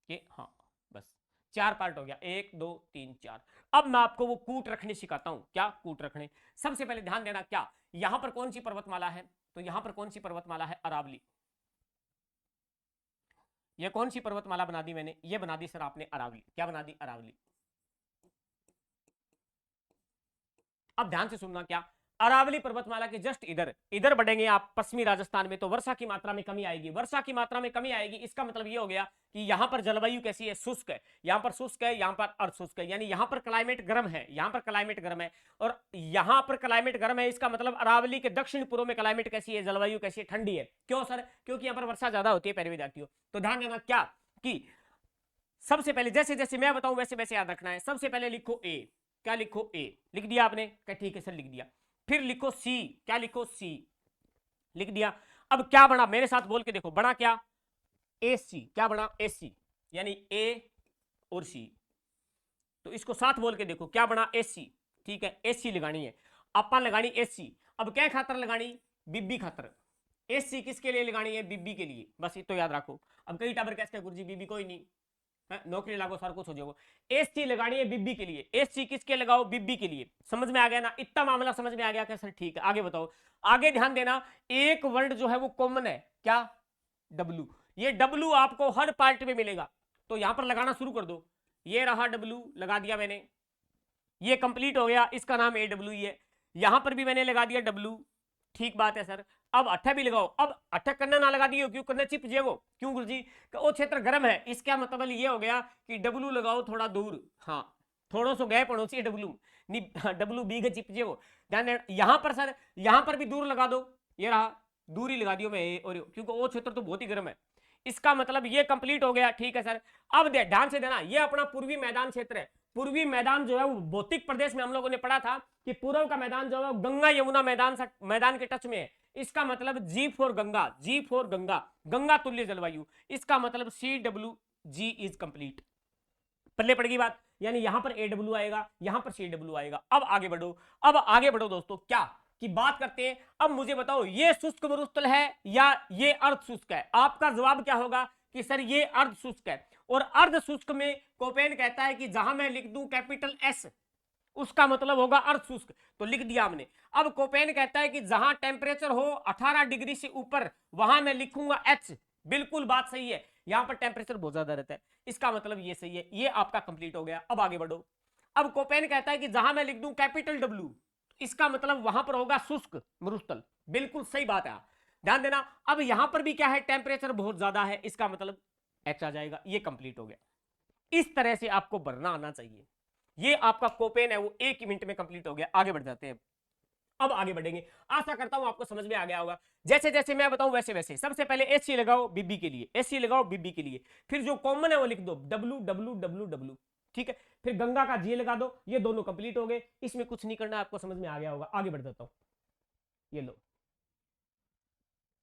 A: ये हाँ बस 4 पार्ट हो गया, 1 2 3 4। अब मैं आपको वो कूट रखने सिखाता हूं, क्या कूट रखने। सबसे पहले ध्यान देना, क्या यहां पर कौन सी पर्वतमाला है, तो यहां पर कौन सी पर्वतमाला है, अरावली। ये कौन सी पर्वतमाला बना दी मैंने, ये बना दी सर आपने अरावली, क्या बना दी, अरावली। अब ध्यान से सुनना, क्या अरावली पर्वतमाला के जस्ट इधर इधर बढ़ेंगे आप पश्चिमी राजस्थान में तो वर्षा की मात्रा में कमी आएगी, वर्षा की मात्रा में कमी आएगी। इसका मतलब ये हो गया कि यहां पर जलवायु कैसी है, शुष्क है, यहां पर शुष्क है, यहां पर अर्ध शुष्क है, यानी यहां पर क्लाइमेट गर्म है, यहां पर क्लाइमेट गर्म है और यहां पर क्लाइमेट गर्म है। इसका मतलब अरावली के दक्षिण पूर्व में क्लाइमेट कैसी है, जलवायु कैसी है, ठंडी है। क्यों सर, क्योंकि यहां पर वर्षा ज्यादा होती है प्यारे विद्यार्थियों। तो ध्यान देना क्या कि सबसे पहले जैसे जैसे मैं बताऊं वैसे वैसे याद रखना है। सबसे पहले लिखो ए, क्या लिखो ए, लिख दिया आपने, क्या ठीक है सर लिख दिया। फिर लिखो सी, क्या लिखो सी, लिख दिया। अब क्या बना, मेरे साथ बोल के देखो, बना क्या, ए सी, क्या बना, ए सी, यानी ए और सी। तो इसको साथ बोल के देखो, क्या बना, ए सी, ठीक है, ए सी लगानी है, अपन लगानी ए सी। अब क्या खातर लगानी, बीबी खातर। ए सी किसके लिए लगानी है, बीबी के लिए, बस ये तो याद रखो। अब कई टाबर कैसे गुरुजी बीबी कोई नहीं, नौकरी लागो सारा कुछ हो जाएगा। एससी लगानी है बीबी के लिए, एससी किसके लगाओ, बीबी के लिए। समझ में आ गया ना, इतना मामला समझ में आ गया क्या सर, ठीक है आगे बताओ। आगे ध्यान देना, एक वर्ड जो है वो कॉमन है, क्या, डब्लू। ये डब्लू आपको हर पार्ट में मिलेगा, तो यहां पर लगाना शुरू कर दो। ये रहा डब्लू, लगा दिया मैंने, ये कंप्लीट हो गया, इसका नाम ए डब्ल्यू है। यहां पर भी मैंने लगा दिया डब्लू, ठीक बात है सर। अब अट्ठा भी लगाओ, अब अट्ठा करना ना लगा दियो, क्यों करना, चिप जे वो क्यों गुरुजी, वो क्षेत्र गर्म है, इसका मतलब ये हो गया कि डब्लू लगाओ थोड़ा दूर, हाँ थोड़ा सा गैप होना चाहिए डब्लू, डब्लू बी के चिप जे वो। ध्यान, यहां पर सर, यहां पर भी दूर लगा दो, ये रहा दूर ही लगा दियो मैं, और क्योंकि वो क्षेत्र तो बहुत ही गर्म है। इसका मतलब ये कंप्लीट हो गया, ठीक है सर। अब ध्यान से देना, ये अपना पूर्वी मैदान क्षेत्र है। पूर्वी मैदान जो है वो भौतिक प्रदेश में हम लोगों ने पढ़ा था कि पूर्व का मैदान जो है गंगा यमुना मैदान के टच में है। इसका मतलब G for Ganga, G for Ganga, Ganga तुल्य जलवायु। इसका मतलब C W G is complete. पल्ले पड़ेगी बात, यानी यहां पर ए डब्ल्यू आएगा, यहां पर सी डब्ल्यू आएगा। अब आगे बढ़ो, अब आगे बढ़ो दोस्तों, क्या की बात करते हैं। अब मुझे बताओ, ये शुष्क मरुस्थल है या ये अर्ध शुष्क है। आपका जवाब क्या होगा कि सर ये अर्ध शुष्क है। और अर्ध शुष्क में कोपेन कहता है कि जहां मैं लिख दूं कैपिटल एस, उसका मतलब होगा अर्ध शुष्क, तो लिख दिया हमने। अब कोपेन कहता है कि जहां टेम्परेचर हो 18 डिग्री से ऊपर, वहां मैं लिखूंगा एच, बिल्कुल बात सही है, यहां पर टेम्परेचर बहुत ज्यादा रहता है, इसका मतलब ये सही है, ये आपका कंप्लीट हो गया। अब आगे बढ़ो। अब कोपेन कहता है कि जहां मैं लिख दूं कैपिटल डब्ल्यू, इसका मतलब वहां पर होगा शुष्क मरुस्थल, बिल्कुल सही बात है, ध्यान देना। अब यहां पर भी क्या है, टेम्परेचर बहुत ज्यादा है, इसका मतलब एच आ जाएगा, ये कंप्लीट हो गया। इस तरह से आपको भरना आना चाहिए। ये आपका कोपेन है वो 1 मिनट में कंप्लीट हो गया। आगे बढ़ जाते हैं, अब आगे बढ़ेंगे, आशा करता हूं आपको समझ में आ गया होगा। जैसे जैसे मैं बताऊं वैसे वैसे, सबसे पहले एससी लगाओ बीबी के लिए, एससी लगाओ बीबी के लिए, फिर जो कॉमन है वो लिख दो डब्ल्यू डब्ल्यू डब्ल्यू डब्ल्यू, ठीक है। फिर गंगा का जी लगा दो, ये दोनों कंप्लीट हो गए, इसमें कुछ नहीं करना, आपको समझ में आ गया होगा। आगे बढ़ जाता हूं, ये लो।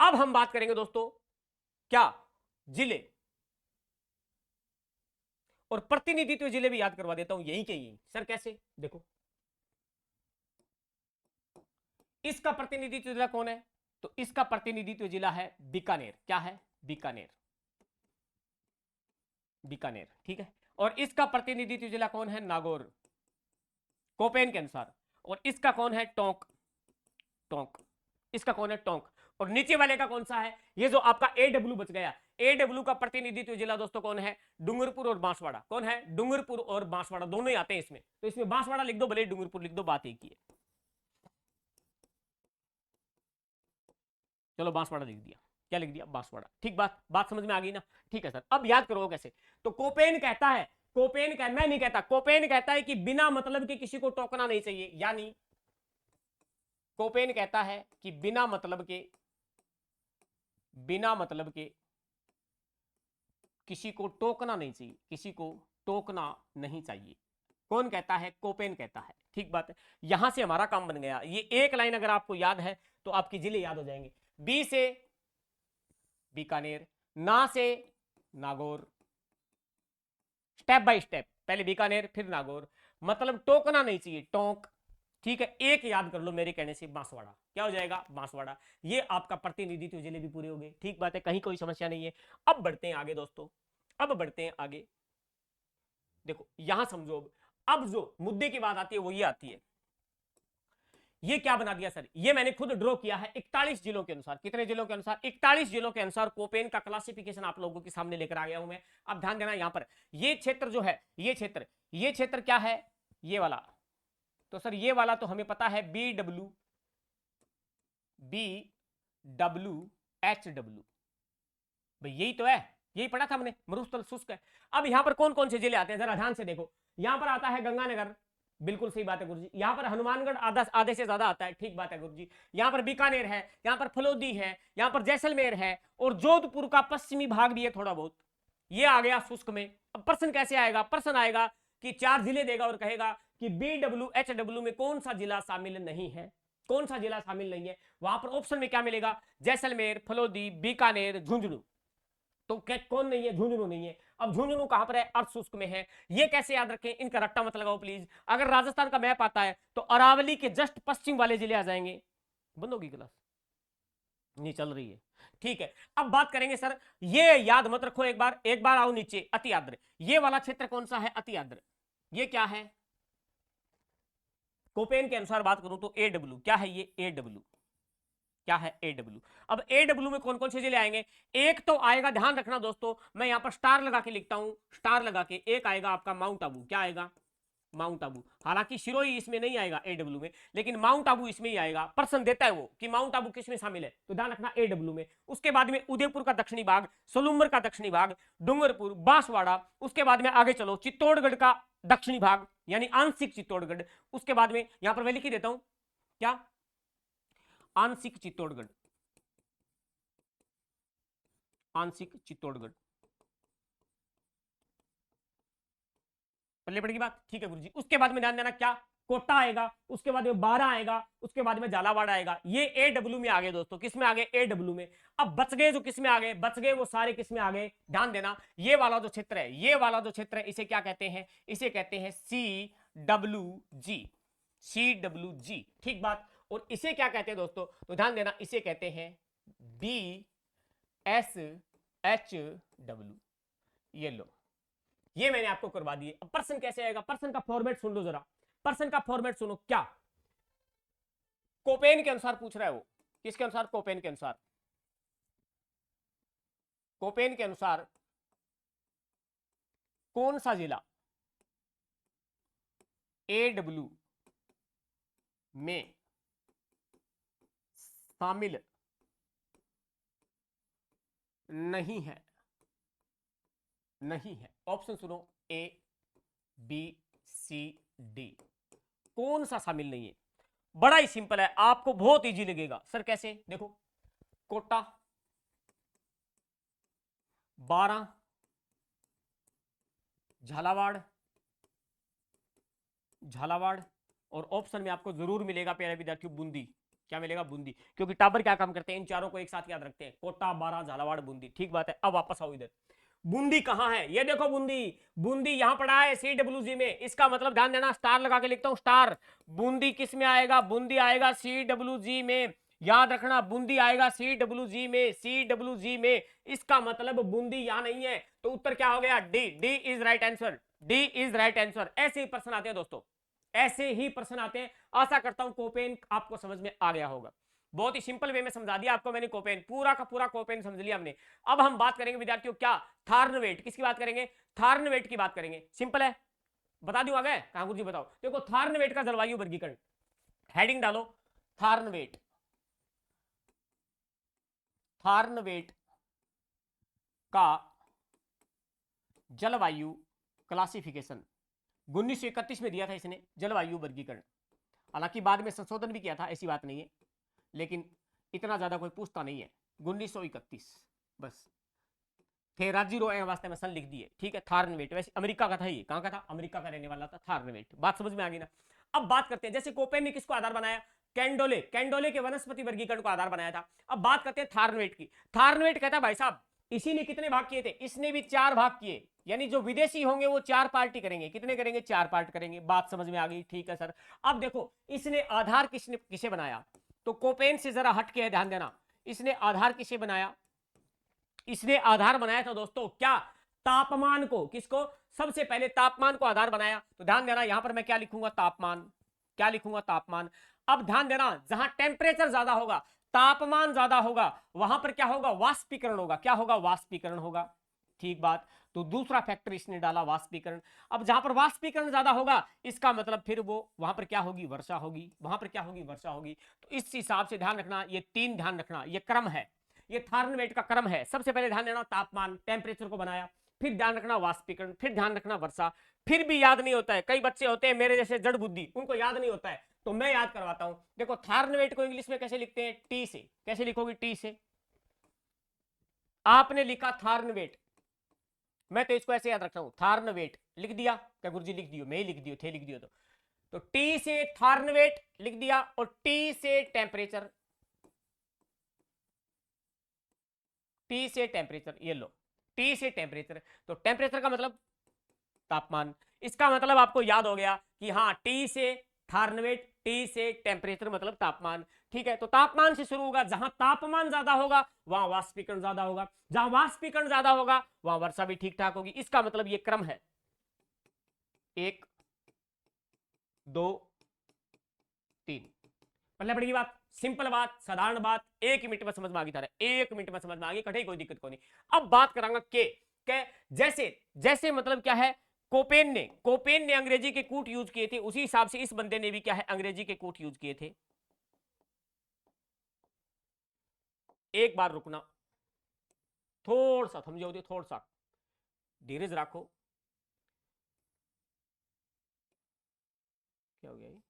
A: अब हम बात करेंगे दोस्तों, क्या, जिले और प्रतिनिधित्व जिले भी याद करवा देता हूं, यही के यही। सर कैसे, देखो इसका प्रतिनिधित्व जिला कौन है, तो इसका प्रतिनिधित्व जिला है बीकानेर। क्या है? बीकानेर, बीकानेर, ठीक है। और इसका प्रतिनिधित्व जिला कौन है? नागौर, कोपेन के अनुसार। और इसका कौन है? टोंक, टोंक, इसका कौन है? टोंक। और नीचे वाले का कौन सा है? ये जो आपका एडब्ल्यू बच गया, एडब्ल्यू का प्रतिनिधित्व जिला दोस्तों कौन है? डूंगरपुर और बांसवाड़ा। कौन है? डूंगरपुर और बांसवाड़ा, दोनों ही आते हैं इसमें। तो इसमें बांसवाड़ा लिख दो, भले डूंगरपुर लिख दो, बात एक ही है। चलो बांसवाड़ा लिख दिया। क्या लिख दिया? बांसवाड़ा। ठीक, बात समझ में आ गई ना? ठीक है सर। अब याद करो कैसे। तो कोपेन कहता है, मैं नहीं कहता, कोपेन कहता है कि बिना मतलब के किसी को टोकना नहीं चाहिए। यानी कोपेन कहता है कि बिना मतलब के किसी को टोकना नहीं चाहिए, किसी को टोकना नहीं चाहिए। कौन कहता है? कोपेन कहता है। ठीक बात है। यहां से हमारा काम बन गया। ये एक लाइन अगर आपको याद है तो आपके जिले याद हो जाएंगे। बी से बीकानेर, ना से नागौर, स्टेप बाय स्टेप, पहले बीकानेर फिर नागौर। मतलब टोकना नहीं चाहिए, टोंक। ठीक है, एक याद कर लो मेरे कहने से, बांसवाड़ा। क्या हो जाएगा? बांसवाड़ा। ये आपका प्रतिनिधित्व जिले भी पूरे हो गए। ठीक बात है, कहीं कोई समस्या नहीं है। अब बढ़ते हैं आगे दोस्तों, अब बढ़ते हैं आगे। देखो यहां समझो, अब जो मुद्दे की बात आती है वो ये आती है, ये क्या बना दिया सर? ये मैंने खुद ड्रॉ किया है 41 जिलों के अनुसार। कितने जिलों के अनुसार? 41 जिलों के अनुसार कोपेन का क्लासिफिकेशन आप लोगों के सामने लेकर आ गया हूं मैं। अब ध्यान देना, यहां पर ये क्षेत्र जो है, ये क्षेत्र क्या है? ये वाला। तो सर ये वाला तो हमें पता है, BW, HW, भाई यही तो है, यही पढ़ा था हमने, मरुस्थल शुष्क है। अब यहां पर कौन कौन से जिले आते हैं जरा ध्यान से देखो। यहां पर आता है गंगानगर, बिल्कुल सही बात है गुरुजी। यहां पर हनुमानगढ़ आधे से ज्यादा आता है, ठीक बात है गुरुजी। यहां पर बीकानेर है, यहां पर फलोदी है, यहां पर जैसलमेर है, और जोधपुर का पश्चिमी भाग भी है थोड़ा बहुत। ये आ गया शुष्क में। अब प्रश्न कैसे आएगा? प्रश्न आएगा कि 4 जिले देगा और कहेगा कि BW HW में कौन सा जिला शामिल नहीं है, कौन सा जिला शामिल नहीं है। वहां पर ऑप्शन में क्या मिलेगा? जैसलमेर, फलोदी, बीकानेर, झुंझुनू। तो क्या कौन नहीं है? झुंझुनू नहीं है। अब झुंझुनू कहां पर है? अर्ध शुष्क में है। ये कैसे याद रखें? इनका रट्टा मत लगाओ प्लीज। अगर राजस्थान का मैप आता है तो अरावली के जस्ट पश्चिम वाले जिले आ जाएंगे। बंद होगी क्लास? नहीं चल रही है, ठीक है। अब बात करेंगे सर, ये याद मत रखो, एक बार आओ नीचे। अति आर्द्र, ये वाला क्षेत्र कौन सा है? अति आर्द्र। ये क्या है? कोपेन के अनुसार बात करूं तो AW। क्या है ये? AW। क्या है? AW। अब AW में कौन कौन से जिले आएंगे? एक तो आएगा, ध्यान रखना दोस्तों, मैं यहां पर स्टार लगा के लिखता हूं, स्टार लगा के। एक आएगा आपका माउंट आबू। क्या आएगा? माउंट आबू। हालांकि सिरोही इसमें नहीं आएगा AW में, लेकिन माउंट आबू इसमें ही आएगा। प्रश्न देता है वो कि माउंट आबू किसमें शामिल है, तो ध्यान रखना AW में। उसके बाद में उदयपुर का दक्षिणी भाग, सोलुम्बर का दक्षिणी भाग, डूंगरपुर, बांसवाड़ा। उसके बाद में आगे चलो, चित्तौड़गढ़ का दक्षिणी भाग, यानी आंशिक चित्तौड़गढ़। उसके बाद में यहां पर मैं लिख ही देता हूं, क्या? आंशिक चित्तौड़गढ़, आंशिक चित्तौड़गढ़। पल्ले पड़ेगी बात? ठीक है गुरुजी। उसके बाद में ध्यान देना, क्या? कोटा आएगा, उसके बाद में 12 आएगा, उसके बाद में झालावाड़ आएगा। ये AW में आ गए दोस्तों। किस में आ गए? AW में। अब बच गए जो किस में आ गए? बच गए वो सारे किस में आ गए? ध्यान देना, ये वाला जो क्षेत्र है, ये वाला जो क्षेत्र है, इसे क्या कहते हैं? इसे कहते हैं CWG, CWG। ठीक बात। और इसे क्या कहते हैं दोस्तों? तो ध्यान देना, इसे कहते हैं BSHW। ये लो, ये मैंने आपको करवा दिए। अब प्रश्न कैसे आएगा? प्रश्न का फॉर्मेट सुन लो जरा, प्रश्न का फॉर्मेट सुनो। क्या? कोपेन के अनुसार पूछ रहा है वो। किसके अनुसार? कोपेन के अनुसार। कोपेन के अनुसार कौन सा जिला AW में शामिल नहीं है? नहीं है। ऑप्शन सुनो, ABCD। कौन सा शामिल नहीं है? बड़ा ही सिंपल है, आपको बहुत इजी लगेगा। सर कैसे? देखो, कोटा, 12 झालावाड़, झालावाड़, और ऑप्शन में आपको जरूर मिलेगा प्यारे विद्यार्थियों बूंदी। क्या मिलेगा? बूंदी। क्योंकि टाबर क्या काम करते हैं? इन चारों को एक साथ याद रखते हैं, कोटा, 12, झालावाड़, बूंदी। ठीक बात है। अब वापस आओ इधर, बूंदी कहां है? ये देखो बूंदी, बूंदी यहां पड़ा है CWG में। इसका मतलब ध्यान देना, स्टार लगा के लिखता हूं, स्टार। बूंदी किस में आएगा? बूंदी आएगा CWG में। याद रखना बूंदी आएगा CWG में, CWG में, इसका मतलब बूंदी यहां नहीं है, तो उत्तर क्या हो गया? D, D is right answer, D is right answer. ऐसे ही प्रश्न आते हैं दोस्तों, ऐसे ही प्रश्न आते हैं। आशा करता हूं कोपेन आपको समझ में आ गया होगा, बहुत ही सिंपल वे में समझा दिया आपको मैंने कोपेन, पूरा का पूरा कोपेन समझ लिया हमने। अब हम बात करेंगे विद्यार्थियों क्या? थार्नवेट। किसकी बात करेंगे? थार्नवेट की बात करेंगे। सिंपल है, बता दूं आगे? कांगुर जी बताओ। देखो थार्नवेट का जलवायु वर्गीकरण, हेडिंग डालो थार्नवेट, थार्नवेट का जलवायु क्लासिफिकेशन 1931 में दिया था इसने जलवायु वर्गीकरण। हालांकि बाद में संशोधन भी किया था, ऐसी बात नहीं है, लेकिन इतना ज्यादा कोई पूछता नहीं है। 1931 बस थे राजीरो वास्ते में सन लिख दिए, ठीक है। थार्नवेट वैसे अमेरिका का था, ये कहां का था? अमेरिका का रहने वाला था थार्नवेट। बात समझ में आ गई ना? अब बात करते हैं, जैसे कोपेन ने किसको आधार बनाया? कैंडोले, कैंडोले के वनस्पति वर्गीकरण को आधार बनाया था। अब बात करते हैं थार्नवेट की। थार्नवेट कहता है भाई साहब इसी ने कितने भाग किए थे? इसने भी 4 भाग किए, यानी जो विदेशी होंगे वो 4 पार्टी करेंगे। कितने करेंगे? 4 पार्ट करेंगे। बात समझ में आ गई? ठीक है सर। अब देखो इसने आधार किसने किसे बनाया, तो कोपेन से जरा हट के ध्यान देना, इसने आधार किसे बनाया? इसने आधार बनाया था दोस्तों क्या? तापमान को। किसको? सबसे पहले तापमान को आधार बनाया। तो ध्यान देना यहां पर मैं क्या लिखूंगा? तापमान। क्या लिखूंगा? तापमान। अब ध्यान देना जहां टेम्परेचर ज्यादा होगा, तापमान ज्यादा होगा, वहां पर क्या होगा? वाष्पीकरण होगा। क्या होगा? वाष्पीकरण होगा। ठीक बात। तो दूसरा फैक्टर इसने डाला वाष्पीकरण। अब जहां पर वाष्पीकरण ज्यादा होगा, इसका मतलब फिर वो वहां पर क्या होगी? वर्षा होगी। वहां पर क्या होगी? वर्षा होगी। तो इस हिसाब से ध्यान रखना, ये 3 ध्यान रखना, ये क्रम है, ये थार्नवेट का क्रम है। सबसे पहले ध्यान देना तापमान, टेम्परेचर को बनाया, फिर ध्यान रखना वाष्पीकरण, फिर ध्यान रखना वर्षा। फिर भी याद नहीं होता है, कई बच्चे होते हैं मेरे जैसे जड़ बुद्धि, उनको याद नहीं होता है, तो मैं याद करवाता हूं। देखो थार्नवेट को इंग्लिश में कैसे लिखते हैं? टी से। कैसे लिखोगे? टी से। आपने लिखा थार्नवेट, मैं तो इसको ऐसे याद रखता हूं, थार्नवेट लिख दिया। क्या गुरुजी लिख दियो? मैं ही लिख दियो थे, लिख दियो तो टी से थार्नवेट लिख दिया, और टी से टेम्परेचर, टी से टेम्परेचर, ये लो टी से टेम्परेचर। तो टेम्परेचर का मतलब तापमान। इसका मतलब आपको याद हो गया कि हाँ टी से थार्नवेट, टी से टेम्परेचर मतलब तापमान। ठीक है, तो तापमान से शुरू होगा, जहां तापमान ज्यादा होगा वहां वाष्पीकरण ज्यादा होगा, जहां वाष्पीकरण ज्यादा होगा वहां वर्षा भी ठीक ठाक होगी। इसका मतलब ये क्रम है, 1 2 3। पहले पड़ेगी बात, सिंपल बात, साधारण बात, 1 मिनट में समझ में आ गई था, 1 मिनट में समझ में आ गई, कठिन कोई दिक्कत को नहीं। अब बात करांगा के जैसे जैसे मतलब क्या है, कोपेन ने अंग्रेजी के कूट यूज किए थे, उसी हिसाब से इस बंदे ने भी क्या है? अंग्रेजी के कूट यूज किए थे। एक बार रुकना, थोड़ा सा समझो, थोड़ा सा धीरज रखो। क्या हो गया ये?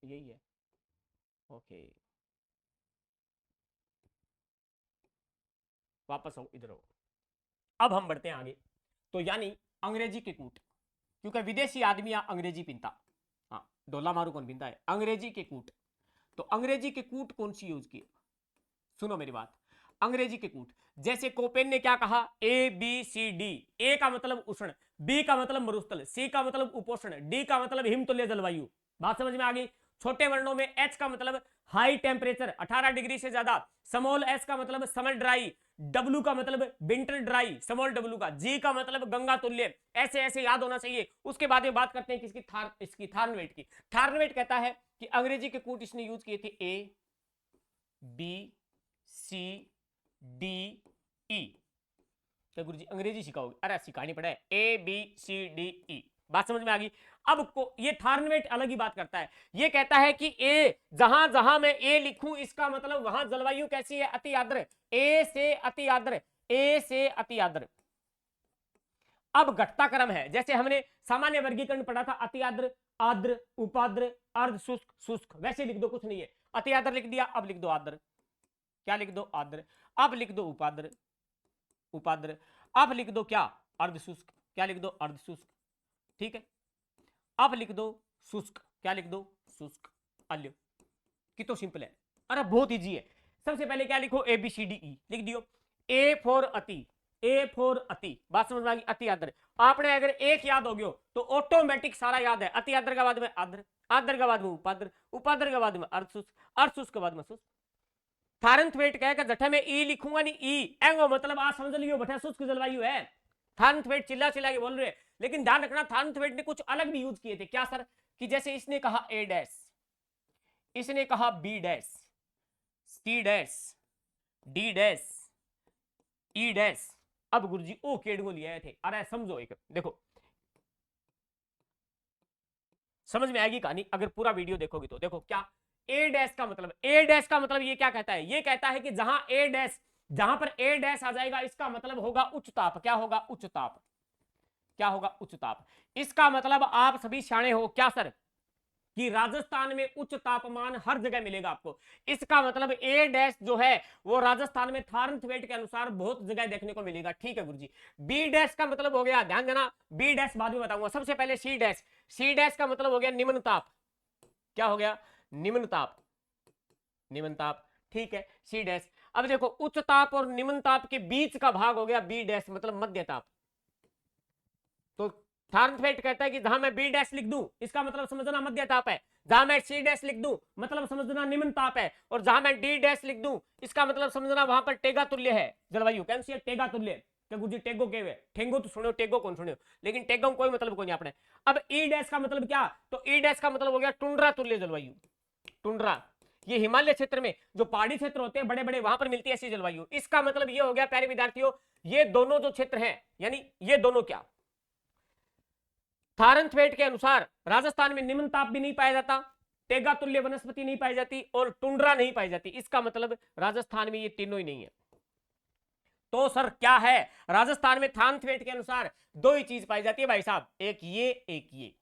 A: यही है, ओके। वापस आओ, इधर आओ। अब हम बढ़ते हैं आगे। तो यानी अंग्रेजी के कूट, क्योंकि विदेशी आदमी अंग्रेजी पीता, हाँ डोला मारू कौन पीता है? अंग्रेजी के कूट। तो अंग्रेजी के कूट कौन सी यूज किए? सुनो मेरी बात, अंग्रेजी के कूट, जैसे कोपेन ने क्या कहा? ABCD। ए का मतलब उष्ण, बी का मतलब मरुस्थल, सी का मतलब उपोष्ण, डी का मतलब हिमतुल्य जलवायु। बात समझ में आ गई? छोटे वर्णों में एच का मतलब हाई टेम्परेचर 18 डिग्री से ज्यादा, स्मॉल एस का मतलब समर ड्राई, डब्ल्यू का मतलब विंटर ड्राई, स्मॉल डब्ल्यू का, जी का मतलब गंगा तुल्य। ऐसे ऐसे याद होना चाहिए। उसके बाद में बात करते हैं किसकी? इसकी थार्नवेट की। थार्नवेट कहता है कि अंग्रेजी के कूट इसने यूज किए थे ABCDE। क्या गुरुजी अंग्रेजी सिखाओगे? अरे सिखानी पड़े, ABCDE। बात समझ में आ गई? अब को ये थार्नवेट अलग ही बात करता है, ये कहता है कि ए, जहां जहां मैं ए लिखूं इसका मतलब वहां जलवायु कैसी है? अति आर्द्र। ए से अति आर्द्र, ए से अति आर्द्र। अब घटता क्रम है, जैसे हमने सामान्य वर्गीकरण पढ़ा था, अति आर्द्र, आर्द्र, उपाद्र, अर्ध शुष्क, शुष्क, वैसे लिख दो, कुछ नहीं है। अति आर्द्र लिख दिया, अब लिख दो आर्द्र। क्या लिख दो? आर्द्र। अब लिख दो उपाद्र, उपाद्र। अब लिख दो क्या? अर्ध शुष्क। क्या लिख दो? अर्ध शुष्क। ठीक है, अब लिख दो शुष्क। क्या लिख दो? शुष्क। अल्यो, कितो सिंपल है, अरे बहुत इजी है। सबसे पहले क्या लिखो? ABCDE लिख दियो। ए फॉर अति, ए फॉर अति, बात समझ में आ गई, अति आर्द्र। आपने अगर एक याद हो गया तो ऑटोमेटिक सारा याद है। अति आर्द्र के बाद में आर्द्र, आर्द्र के बाद में उपाद्र, उपाद्र के बाद में अर्धशुष्क, अर्धशुष्क के बाद में शुष्क। थारनथवेट कहेगा जठे में ई लिखूंगा नहीं, ई एंगो मतलब आप समझ लियो बठा शुष्क जलवायु है। थारनथवेट चिल्ला चिल्ला के बोल रहे, लेकिन ध्यान रखना थारनथवेट ने कुछ अलग भी यूज किए थे। क्या सर? कि जैसे इसने कहा ए डैश, इसने कहा B dash, C dash, D dash, E dash. अब गुरुजी ओ केड को लिया थे। अरे समझो, एक देखो समझ में आएगी कहानी अगर पूरा वीडियो देखोगे तो। देखो क्या ए डैश का मतलब, ए डैश का मतलब ये क्या कहता है? ये कहता है कि जहां ए डैश, जहां पर ए डैश आ जाएगा इसका मतलब होगा उच्च ताप। क्या होगा? उच्च ताप। क्या होगा? उच्च ताप। इसका मतलब आप सभी शाणे हो क्या सर कि राजस्थान में उच्च तापमान हर जगह मिलेगा आपको। इसका मतलब ए डैश जो है वो राजस्थान में थारनथवेट के अनुसार बहुत जगह देखने को मिलेगा। ठीक है गुरुजी। बी डैश का मतलब हो गया, ध्यान देना, बी डैश बाद में बताऊंगा। सबसे पहले सी डैश, सी डैश का मतलब हो गया निम्न ताप। क्या हो गया? निम्न ताप, निम्न ताप। ठीक है, सी डैश। अब देखो उच्च ताप और निम्न ताप के बीच का भाग हो गया बी डैश, मतलब मध्य ताप। तो थारनथवेट कहता है कि जहां मैं बी डैश लिख दूं इसका मतलब समझना मध्य ताप है, जहां मैं सी डैश लिख दूं मतलब समझना निम्न ताप है, और जहां मैं डी डैश लिख दूं इसका मतलब समझना वहां पर टेगा तुल्य है जलवायु। कैसी है? टेगा तुल्य। गुरुजी टेगो के ठेंगो तो सुनो, टेगो कौन सुनो, लेकिन टेगो कोई मतलब कोई नहीं आपने। अब ई डैश का मतलब क्या? तो ई डैश का मतलब हो गया टुंड्रा तुल्य जलवायु। टुंड्रा, ये हिमालय क्षेत्र में जो पहाड़ी क्षेत्र होते हैं बड़े बड़े, वहां पर मिलती है ऐसी जलवायु। इसका मतलब ये हो गया प्यारे विद्यार्थियों, ये दोनों जो क्षेत्र हैं, यानी ये दोनों क्या, थारनथवेट के अनुसार राजस्थान में निम्न ताप भी नहीं पाया जाता, टेगा तुल्य वनस्पति नहीं पाई जाती, और टुंड्रा नहीं पाई जाती। इसका मतलब राजस्थान में ये तीनों ही नहीं है। तो सर क्या है? राजस्थान में थारनथवेट के अनुसार दो ही चीज पाई जाती है भाई साहब, एक ये एक ये।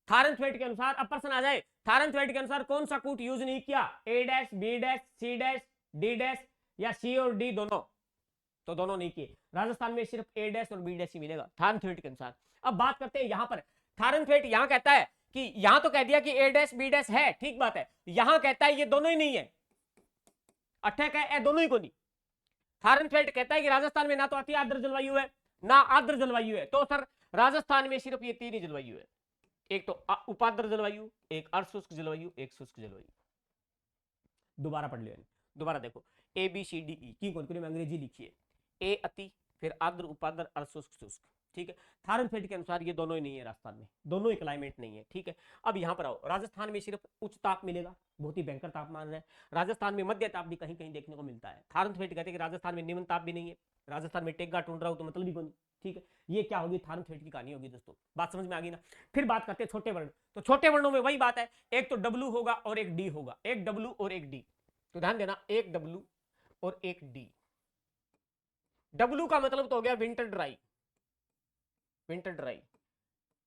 A: थारनथवेट के अनुसार, अब प्रश्न आ जाए, थारनथवेट के अनुसार कौन सा कूट यूज नहीं किया? A dash, B dash, C dash, D dash, या सी और डी दोनों? तो दोनों नहीं किए। राजस्थान में सिर्फ ए डैश और बी डैश ही मिलेगा थारनथवेट के अनुसार। अब बात करते हैं यहां पर, थारनथवेट यहां कहता है कि यहां तो कह दिया कि ए डैश बी डैश है, ठीक बात है, यहां कहता है ये दोनों ही नहीं है। अट्ठे का ए दोनों ही को नहीं। थारनथवेट कहता है कि राजस्थान में ना तो अति आर्द्र जलवायु है ना आर्द्र जलवायु है। तो सर राजस्थान में सिर्फ ये तीन ही जलवायु है, एक तो उपाद्र जलवायु, एक अर्धशुष्क जलवायु, एक शुष्क जलवायु। दोबारा पढ़ लियो, दोबारा देखो, ए बी सी डी ई की कौन में अंग्रेजी लिखिए, ए अति, फिर आर्द्र, उपाद्र, अर्धशुष्क, शुष्क। ठीक है, थारनथवेट के अनुसार ये दोनों ही नहीं है राजस्थान में, दोनों ही क्लाइमेट नहीं है। ठीक है, अब यहां पर आओ, राजस्थान में सिर्फ उच्च ताप मिलेगा, बहुत ही भयंकर तापमान है। राजस्थान में मध्य ताप भी कहीं कहीं देखने को मिलता है। थारनथवेट कहते हैं कि राजस्थान में निम्न ताप भी नहीं है, राजस्थान में टेगा टूंड्रा हो तो मतलब ही कौन। ठीक है, ये क्या होगी? थारनथवेट की कहानी होगी दोस्तों, बात समझ में आ गई ना। फिर बात करते हैं छोटे वर्ण। तो छोटे वर्णों में वही बात है, एक तो डब्ल्यू होगा और एक डी होगा, एक डब्ल्यू और एक डी। तो ध्यान देना, एक डब्ल्यू और एक डी। डब्ल्यू का मतलब तो हो गया winter dry, winter dry.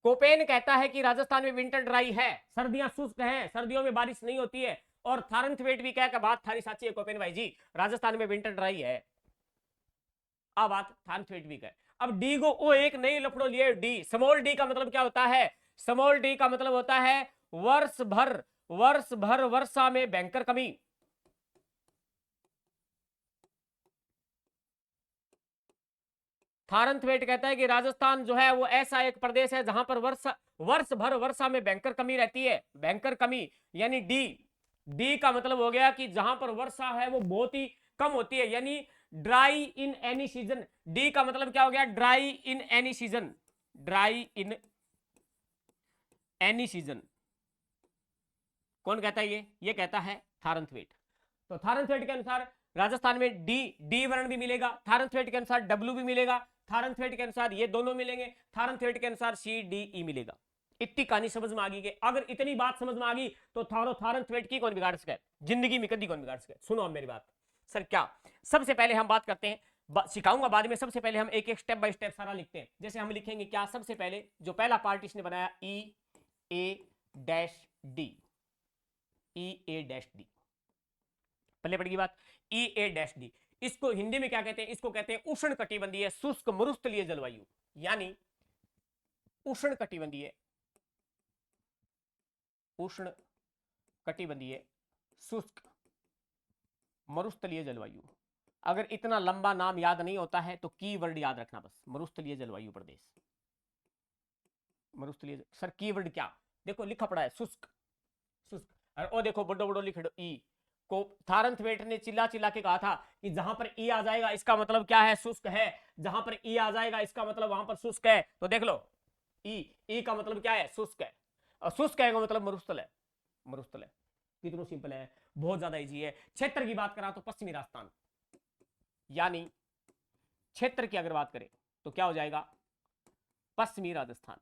A: Koppen कहता है कि राजस्थान में विंटर ड्राई है, सर्दियां शुष्क हैं, सर्दियों में बारिश नहीं होती है। और थारनथवेट भी कह बात थारी साची है कोपेन भाई जी, राजस्थान में विंटर ड्राई है। अब बात थारनथवेट भी कहे। अब डी को ओ एक नई लफड़ो लिए, डी स्मॉल डी का मतलब क्या होता है? स्मॉल डी का मतलब होता है वर्ष भर, वर्ष भर वर्षा में भयंकर कमी। थारनथवेट कहता है कि राजस्थान जो है वो ऐसा एक प्रदेश है जहां पर वर्ष भर वर्षा में भयंकर कमी रहती है, भयंकर कमी। यानी डी, डी का मतलब हो गया कि जहां पर वर्षा है वो बहुत ही कम होती है, यानी dry in any season. D का मतलब क्या हो गया? Dry in any season, dry in any season. कौन कहता है ये कहता है थारनथवेट। तो थारनथवेट के अनुसार राजस्थान में डी, डी वर्ण भी मिलेगा, थारनथवेट के अनुसार डब्ल्यू भी मिलेगा, थारनथवेट के अनुसार ये दोनों मिलेंगे, थारनथवेट के अनुसार सी डी ई मिलेगा। इतनी कहानी समझ में आ गई। अगर इतनी बात समझ में आ गई तो थारनथवेट की कौन बिगाड़ सके? जिंदगी में कभी कौन बिगाड़ सके? सुनो अब मेरी बात। सर क्या? सबसे पहले हम बात करते हैं, सिखाऊंगा बाद में, सबसे पहले हम एक एक स्टेप बाय स्टेप सारा लिखते हैं। जैसे हम लिखेंगे क्या, सबसे पहले जो पहला पार्ट इसने बनाया ई ए डैश डी, ई ए डैश डी, पहले पड़ेगी बात, ई ए डैश डी। इसको हिंदी में क्या कहते हैं? इसको कहते हैं उष्ण कटिबंधीय शुष्क मरुस्थलीय जलवायु, यानी उष्ण कटिबंधीय, उष्ण कटिबंधीय शुष्क मरुस्थलीय जलवायु। अगर इतना लंबा नाम याद नहीं होता है तो कीवर्ड याद रखना बस, मरुस्थलीय जलवायु प्रदेश। मरुस्थलीय सर कीवर्ड क्या, देखो लिखा पड़ा है शुष्क, शुष्क। और ओ देखो बड़ो बड़ो लिख दो ई को। थारनथवेट ने चिल्ला चिल्ला के कहा था कि जहां पर ई आ जाएगा इसका मतलब क्या है, शुष्क है। जहां पर ई आ जाएगा इसका मतलब वहां पर शुष्क है। तो देख लो ई का मतलब क्या है, शुष्क है। और शुष्क है का मतलब मरुस्थल है, मरुस्थल है। कितना सिंपल है, बहुत ज्यादा इजी है। क्षेत्र की बात करा तो पश्चिमी राजस्थान, यानी क्षेत्र की अगर बात करें तो क्या हो जाएगा, पश्चिमी राजस्थान।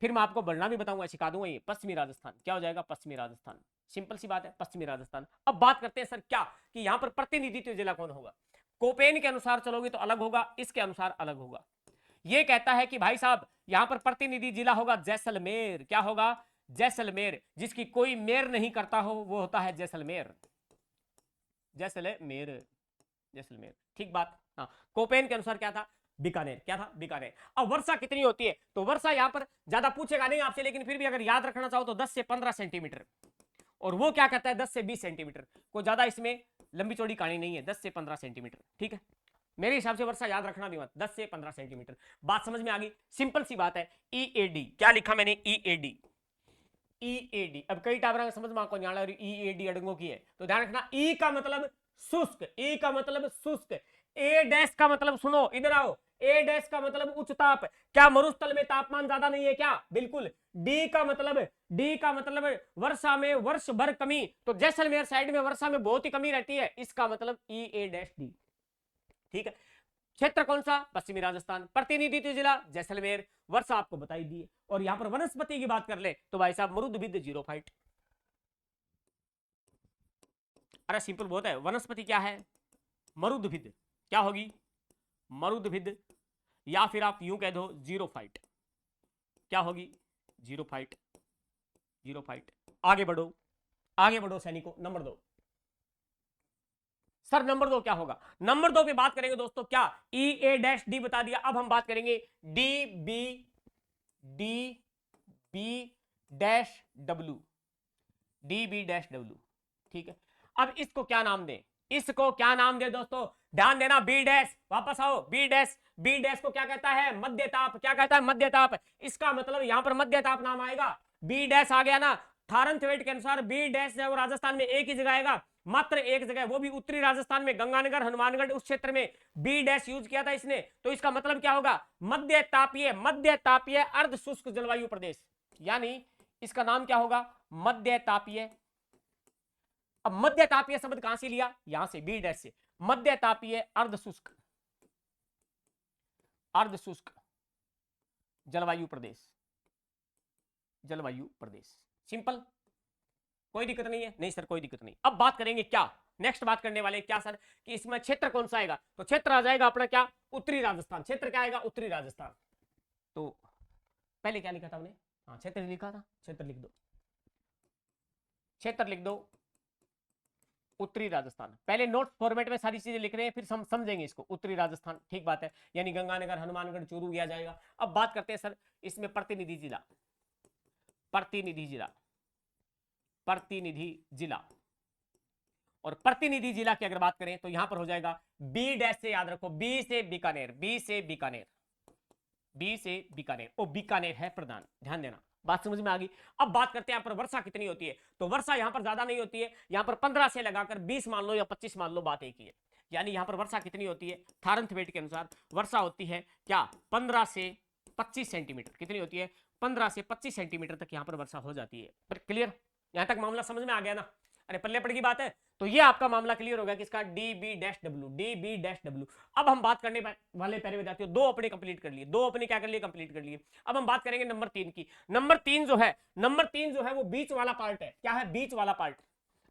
A: फिर मैं आपको बढ़ना भी बताऊंगा, सिखा दूंगा। ये पश्चिमी राजस्थान क्या हो जाएगा, पश्चिमी राजस्थान। सिंपल सी बात है, पश्चिमी राजस्थान। अब बात करते हैं सर क्या, कि यहां पर प्रतिनिधित्व जिला कौन होगा। कोपेन के अनुसार चलोगे तो अलग होगा, इसके अनुसार अलग होगा। ये कहता है कि भाई साहब यहां पर प्रतिनिधि जिला होगा जैसलमेर। क्या होगा, जैसलमेर। जिसकी कोई मेयर नहीं करता हो वो होता है जैसलमेर, जैसलमेर, जैसलमेर। ठीक बात। हाँ, कोपेन के अनुसार क्या था, बीकानेर। क्या था, बीकानेर। अब वर्षा कितनी होती है, तो वर्षा यहां पर ज्यादा पूछेगा नहीं आपसे, लेकिन फिर भी अगर याद रखना चाहो तो 10 से 15 सेंटीमीटर। और वो क्या कहता है 10 से 20 सेंटीमीटर। कोई ज्यादा इसमें लंबी चौड़ी कहानी नहीं है, 10 से 15 सेंटीमीटर। ठीक है, मेरे हिसाब से वर्षा याद रखना भी मत, 10 से 15 सेंटीमीटर। बात समझ में आ गई, सिंपल सी बात है। ईएडी क्या लिखा मैंने, ईएडी, ईएडी। अब कई टावरा समझ में आपको न्याला ईएडी अड़ंगों की है, तो ध्यान रखना। ई का मतलब शुष्क, ई का मतलब शुष्क। ए डैश का मतलब, सुनो इधर आओ, ए डैश का मतलब उच्च ताप। क्या मरुस्थल में तापमान ज्यादा नहीं है क्या, बिल्कुल। डी का मतलब, डी का मतलब वर्षा में वर्ष भर कमी। तो जैसलमेर साइड में वर्षा में बहुत ही कमी रहती है, इसका मतलब ई ए डैश डी। ठीक है, क्षेत्र कौन सा, पश्चिमी राजस्थान। प्रतिनिधित्व जिला जैसलमेर। वर्षा आपको बताई दी है। और यहां पर वनस्पति की बात कर ले तो भाई साहब मरुदभिद जीरोफाइट। अरे सिंपल बहुत है, वनस्पति क्या है, मरुदभिद। क्या होगी, मरुदभिद। या फिर आप यूं कह दो जीरोफाइट। क्या होगी, जीरोफाइट, जीरोफाइट। आगे बढ़ो, आगे बढ़ो सैनिकों। नंबर 2 सर, नंबर 2 क्या होगा, नंबर 2 पे बात करेंगे दोस्तों क्या, ई ए डैश डी बता दिया। अब हम बात करेंगे D B, D B dash W, D B dash W. ठीक है, अब इसको क्या नाम दें, इसको क्या नाम दे दोस्तों, ध्यान देना। बी डैश, वापस आओ, बी डैश। बी डैश को क्या कहता है, मध्य ताप। क्या कहता है, मध्य ताप। इसका मतलब यहां पर मध्य ताप नाम आएगा। बी डैश आ गया ना, थारनथवेट के अनुसार बी डैश जो राजस्थान में एक ही जगह आएगा, मात्र एक जगह, वो भी उत्तरी राजस्थान में, गंगानगर हनुमानगढ़ उस क्षेत्र में बी डैश यूज किया था इसने। तो इसका मतलब क्या होगा, मध्य तापीय, मध्य तापीय अर्ध शुष्क जलवायु प्रदेश। यानी इसका नाम क्या होगा, मध्य तापीय। अब मध्य तापीय शब्द कहां से लिया, यहां से बी डैश से, मध्य तापीय अर्ध शुष्क, अर्ध शुष्क जलवायु प्रदेश, जलवायु प्रदेश। सिंपल, कोई दिक्कत नहीं है, नहीं सर कोई दिक्कत नहीं। अब बात करेंगे क्या, नेक्स्ट बात करने वाले क्या सर, कि इसमें क्षेत्र कौन सा आएगा, तो क्षेत्र आ जाएगा अपना क्या, उत्तरी राजस्थान। क्षेत्र क्या आएगा, उत्तरी राजस्थान। तो पहले क्या लिखा था हमने, हाँ क्षेत्र लिखा था, क्षेत्र लिख दो, क्षेत्र लिख दो, उत्तरी राजस्थान। पहले नोट फॉर्मेट में सारी चीजें लिख रहे हैं, फिर समझेंगे इसको। उत्तरी राजस्थान, ठीक बात है, यानी गंगानगर हनुमानगढ़ चूरू किया जाएगा। अब बात करते हैं सर इसमें प्रतिनिधि जिला, प्रतिनिधि जिला, प्रतिनिधि जिला। और प्रतिनिधि जिला की अगर बात करें तो यहां पर हो जाएगा बी डैश से, याद रखो, बी से बीकानेर, बी से बीकानेर, बी से बीकानेर। ओ बीकानेर है प्रधान, ध्यान देना, बात समझ में आ गई। अब बात करते हैं यहां पर वर्षा कितनी होती है, तो वर्षा यहां पर ज्यादा नहीं होती है, यहां पर 15 से लगाकर 20 मान लो या 25 मान लो, बात एक ही है। यानी यहां पर वर्षा कितनी होती है, थारनथवेट के अनुसार वर्षा होती है क्या, 15 से 25 सेंटीमीटर। कितनी होती है, 15 से 25 सेंटीमीटर तक यहां पर वर्षा हो जाती है। पर क्लियर, यहां तक मामला समझ में आ गया ना, अरे पल्ले पड़ की बात है। तो ये आपका मामला क्लियर होगा किसका, D B dash W, D B dash W. अब हम बात करने वाले पहले विद्यार्थियों, दो अपने कंप्लीट कर लिए, दो अपने क्या कर लिए, कंप्लीट कर लिए। अब हम बात करेंगे नंबर 3 की। नंबर 3 जो है, नंबर 3 जो है वो बीच वाला पार्ट है। क्या है, बीच वाला पार्ट।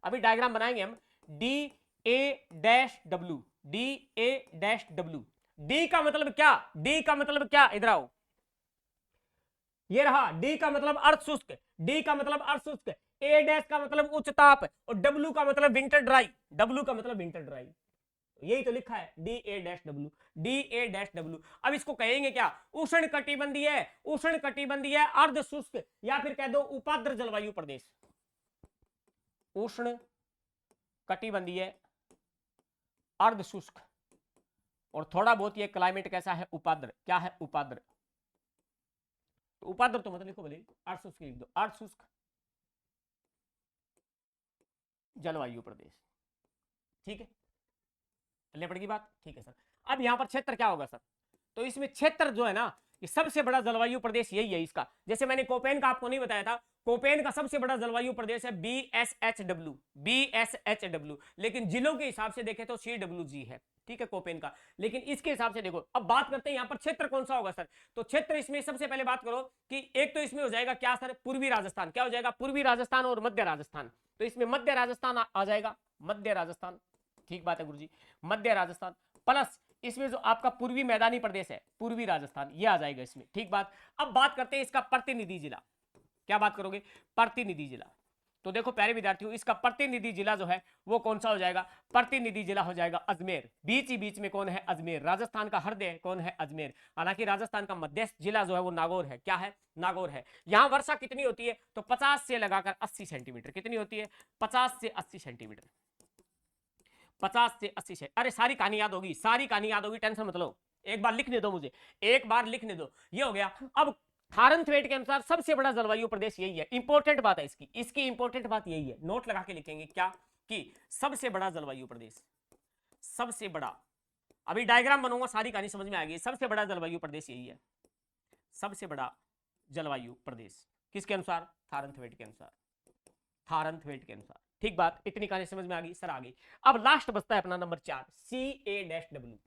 A: अभी डायग्राम बनाएंगे हम, D A dash W, D A dash W. D का मतलब क्या, डी का मतलब क्या, इधर आओ, ये रहा डी का मतलब अर्ध शुष्क, डी का मतलब अर्ध शुष्क, ए डैश का मतलब उच्च ताप, और डब्ल्यू का मतलब विंटर ड्राई, डब्ल्यू का मतलब विंटर ड्राई। यही तो लिखा है D A dash W, D A dash W. अब इसको कहेंगे क्या, उष्ण कटिबंधीय, उष्ण कटिबंधीय अर्ध शुष्क, या फिर कह दो उपाद्र जलवायु प्रदेश, उष्ण कटिबंधीय अर्ध शुष्क, और थोड़ा बहुत ये क्लाइमेट कैसा है, उपाद्र। क्या है, उपाद्र। तो उपाद्र तो मतलब लिखो भले, अर्ध शुष्क लिख दो, अर्ध शुष्क जलवायु प्रदेश। ठीक है, चलने पड़ेगी बात। ठीक है सर, अब यहां पर क्षेत्र क्या होगा सर, तो इसमें क्षेत्र जो है ना, ये सबसे बड़ा जलवायु प्रदेश यही है इसका। जैसे मैंने कोपेन का आपको नहीं बताया था, कोपेन का सबसे बड़ा जलवायु प्रदेश है BSHW, BSHW, लेकिन जिलों के हिसाब से देखें तो CWG है। ठीक है, कोपेन का। लेकिन इसके हिसाब से देखो, अब बात करते हैं यहां पर क्षेत्र कौन सा होगा सर, तो क्षेत्र इसमें सबसे पहले बात करो कि एक तो इसमें हो जाएगा क्या सर, पूर्वी राजस्थान। क्या हो जाएगा, पूर्वी राजस्थान और मध्य राजस्थान। तो इसमें मध्य राजस्थान आ जाएगा, मध्य राजस्थान। ठीक बात है गुरुजी, मध्य राजस्थान प्लस इसमें जो आपका पूर्वी मैदानी प्रदेश है, पूर्वी राजस्थान, ये आ जाएगा इसमें। ठीक बात। अब बात करते हैं इसका प्रतिनिधि जिला। क्या बात करोगे, प्रतिनिधि जिला। तो देखो प्यारे विद्यार्थियों, इसका प्रतिनिधि जिला जो है वो कौन सा हो जाएगा, प्रतिनिधि जिला हो जाएगा अजमेर। बीच ही बीच में कौन है, अजमेर। राजस्थान का हृदय कौन है, अजमेर। हालांकि राजस्थान का मध्यस्थ जिला जो है वो नागौर है। क्या है, नागौर है। यहां वर्षा कितनी होती है, तो 50 से लगाकर 80 सेंटीमीटर। कितनी होती है, 50 से 80 सेंटीमीटर। 50 से 80 से, अरे सारी कहानी याद होगी, सारी कहानी याद होगी, टेंशन मत लो। एक बार लिखने दो मुझे, एक बार लिखने दो, ये हो गया। अब थारनथवेट के अनुसार सबसे बड़ा जलवायु प्रदेश यही है। इंपॉर्टेंट बात है इसकी इंपॉर्टेंट बात यही है, नोट लगा के लिखेंगे क्या, कि सबसे बड़ा जलवायु प्रदेश, सबसे बड़ा। अभी डायग्राम बनूंगा, सारी कहानी समझ में आ गई। सबसे बड़ा जलवायु प्रदेश यही है, सबसे बड़ा जलवायु प्रदेश किसके अनुसार, थारनथवेट के अनुसार, थारनथवेट के अनुसार। ठीक बात, इतनी कहानी समझ में आ गई सर, आ गई। अब लास्ट बचता है अपना नंबर 4, CA-W।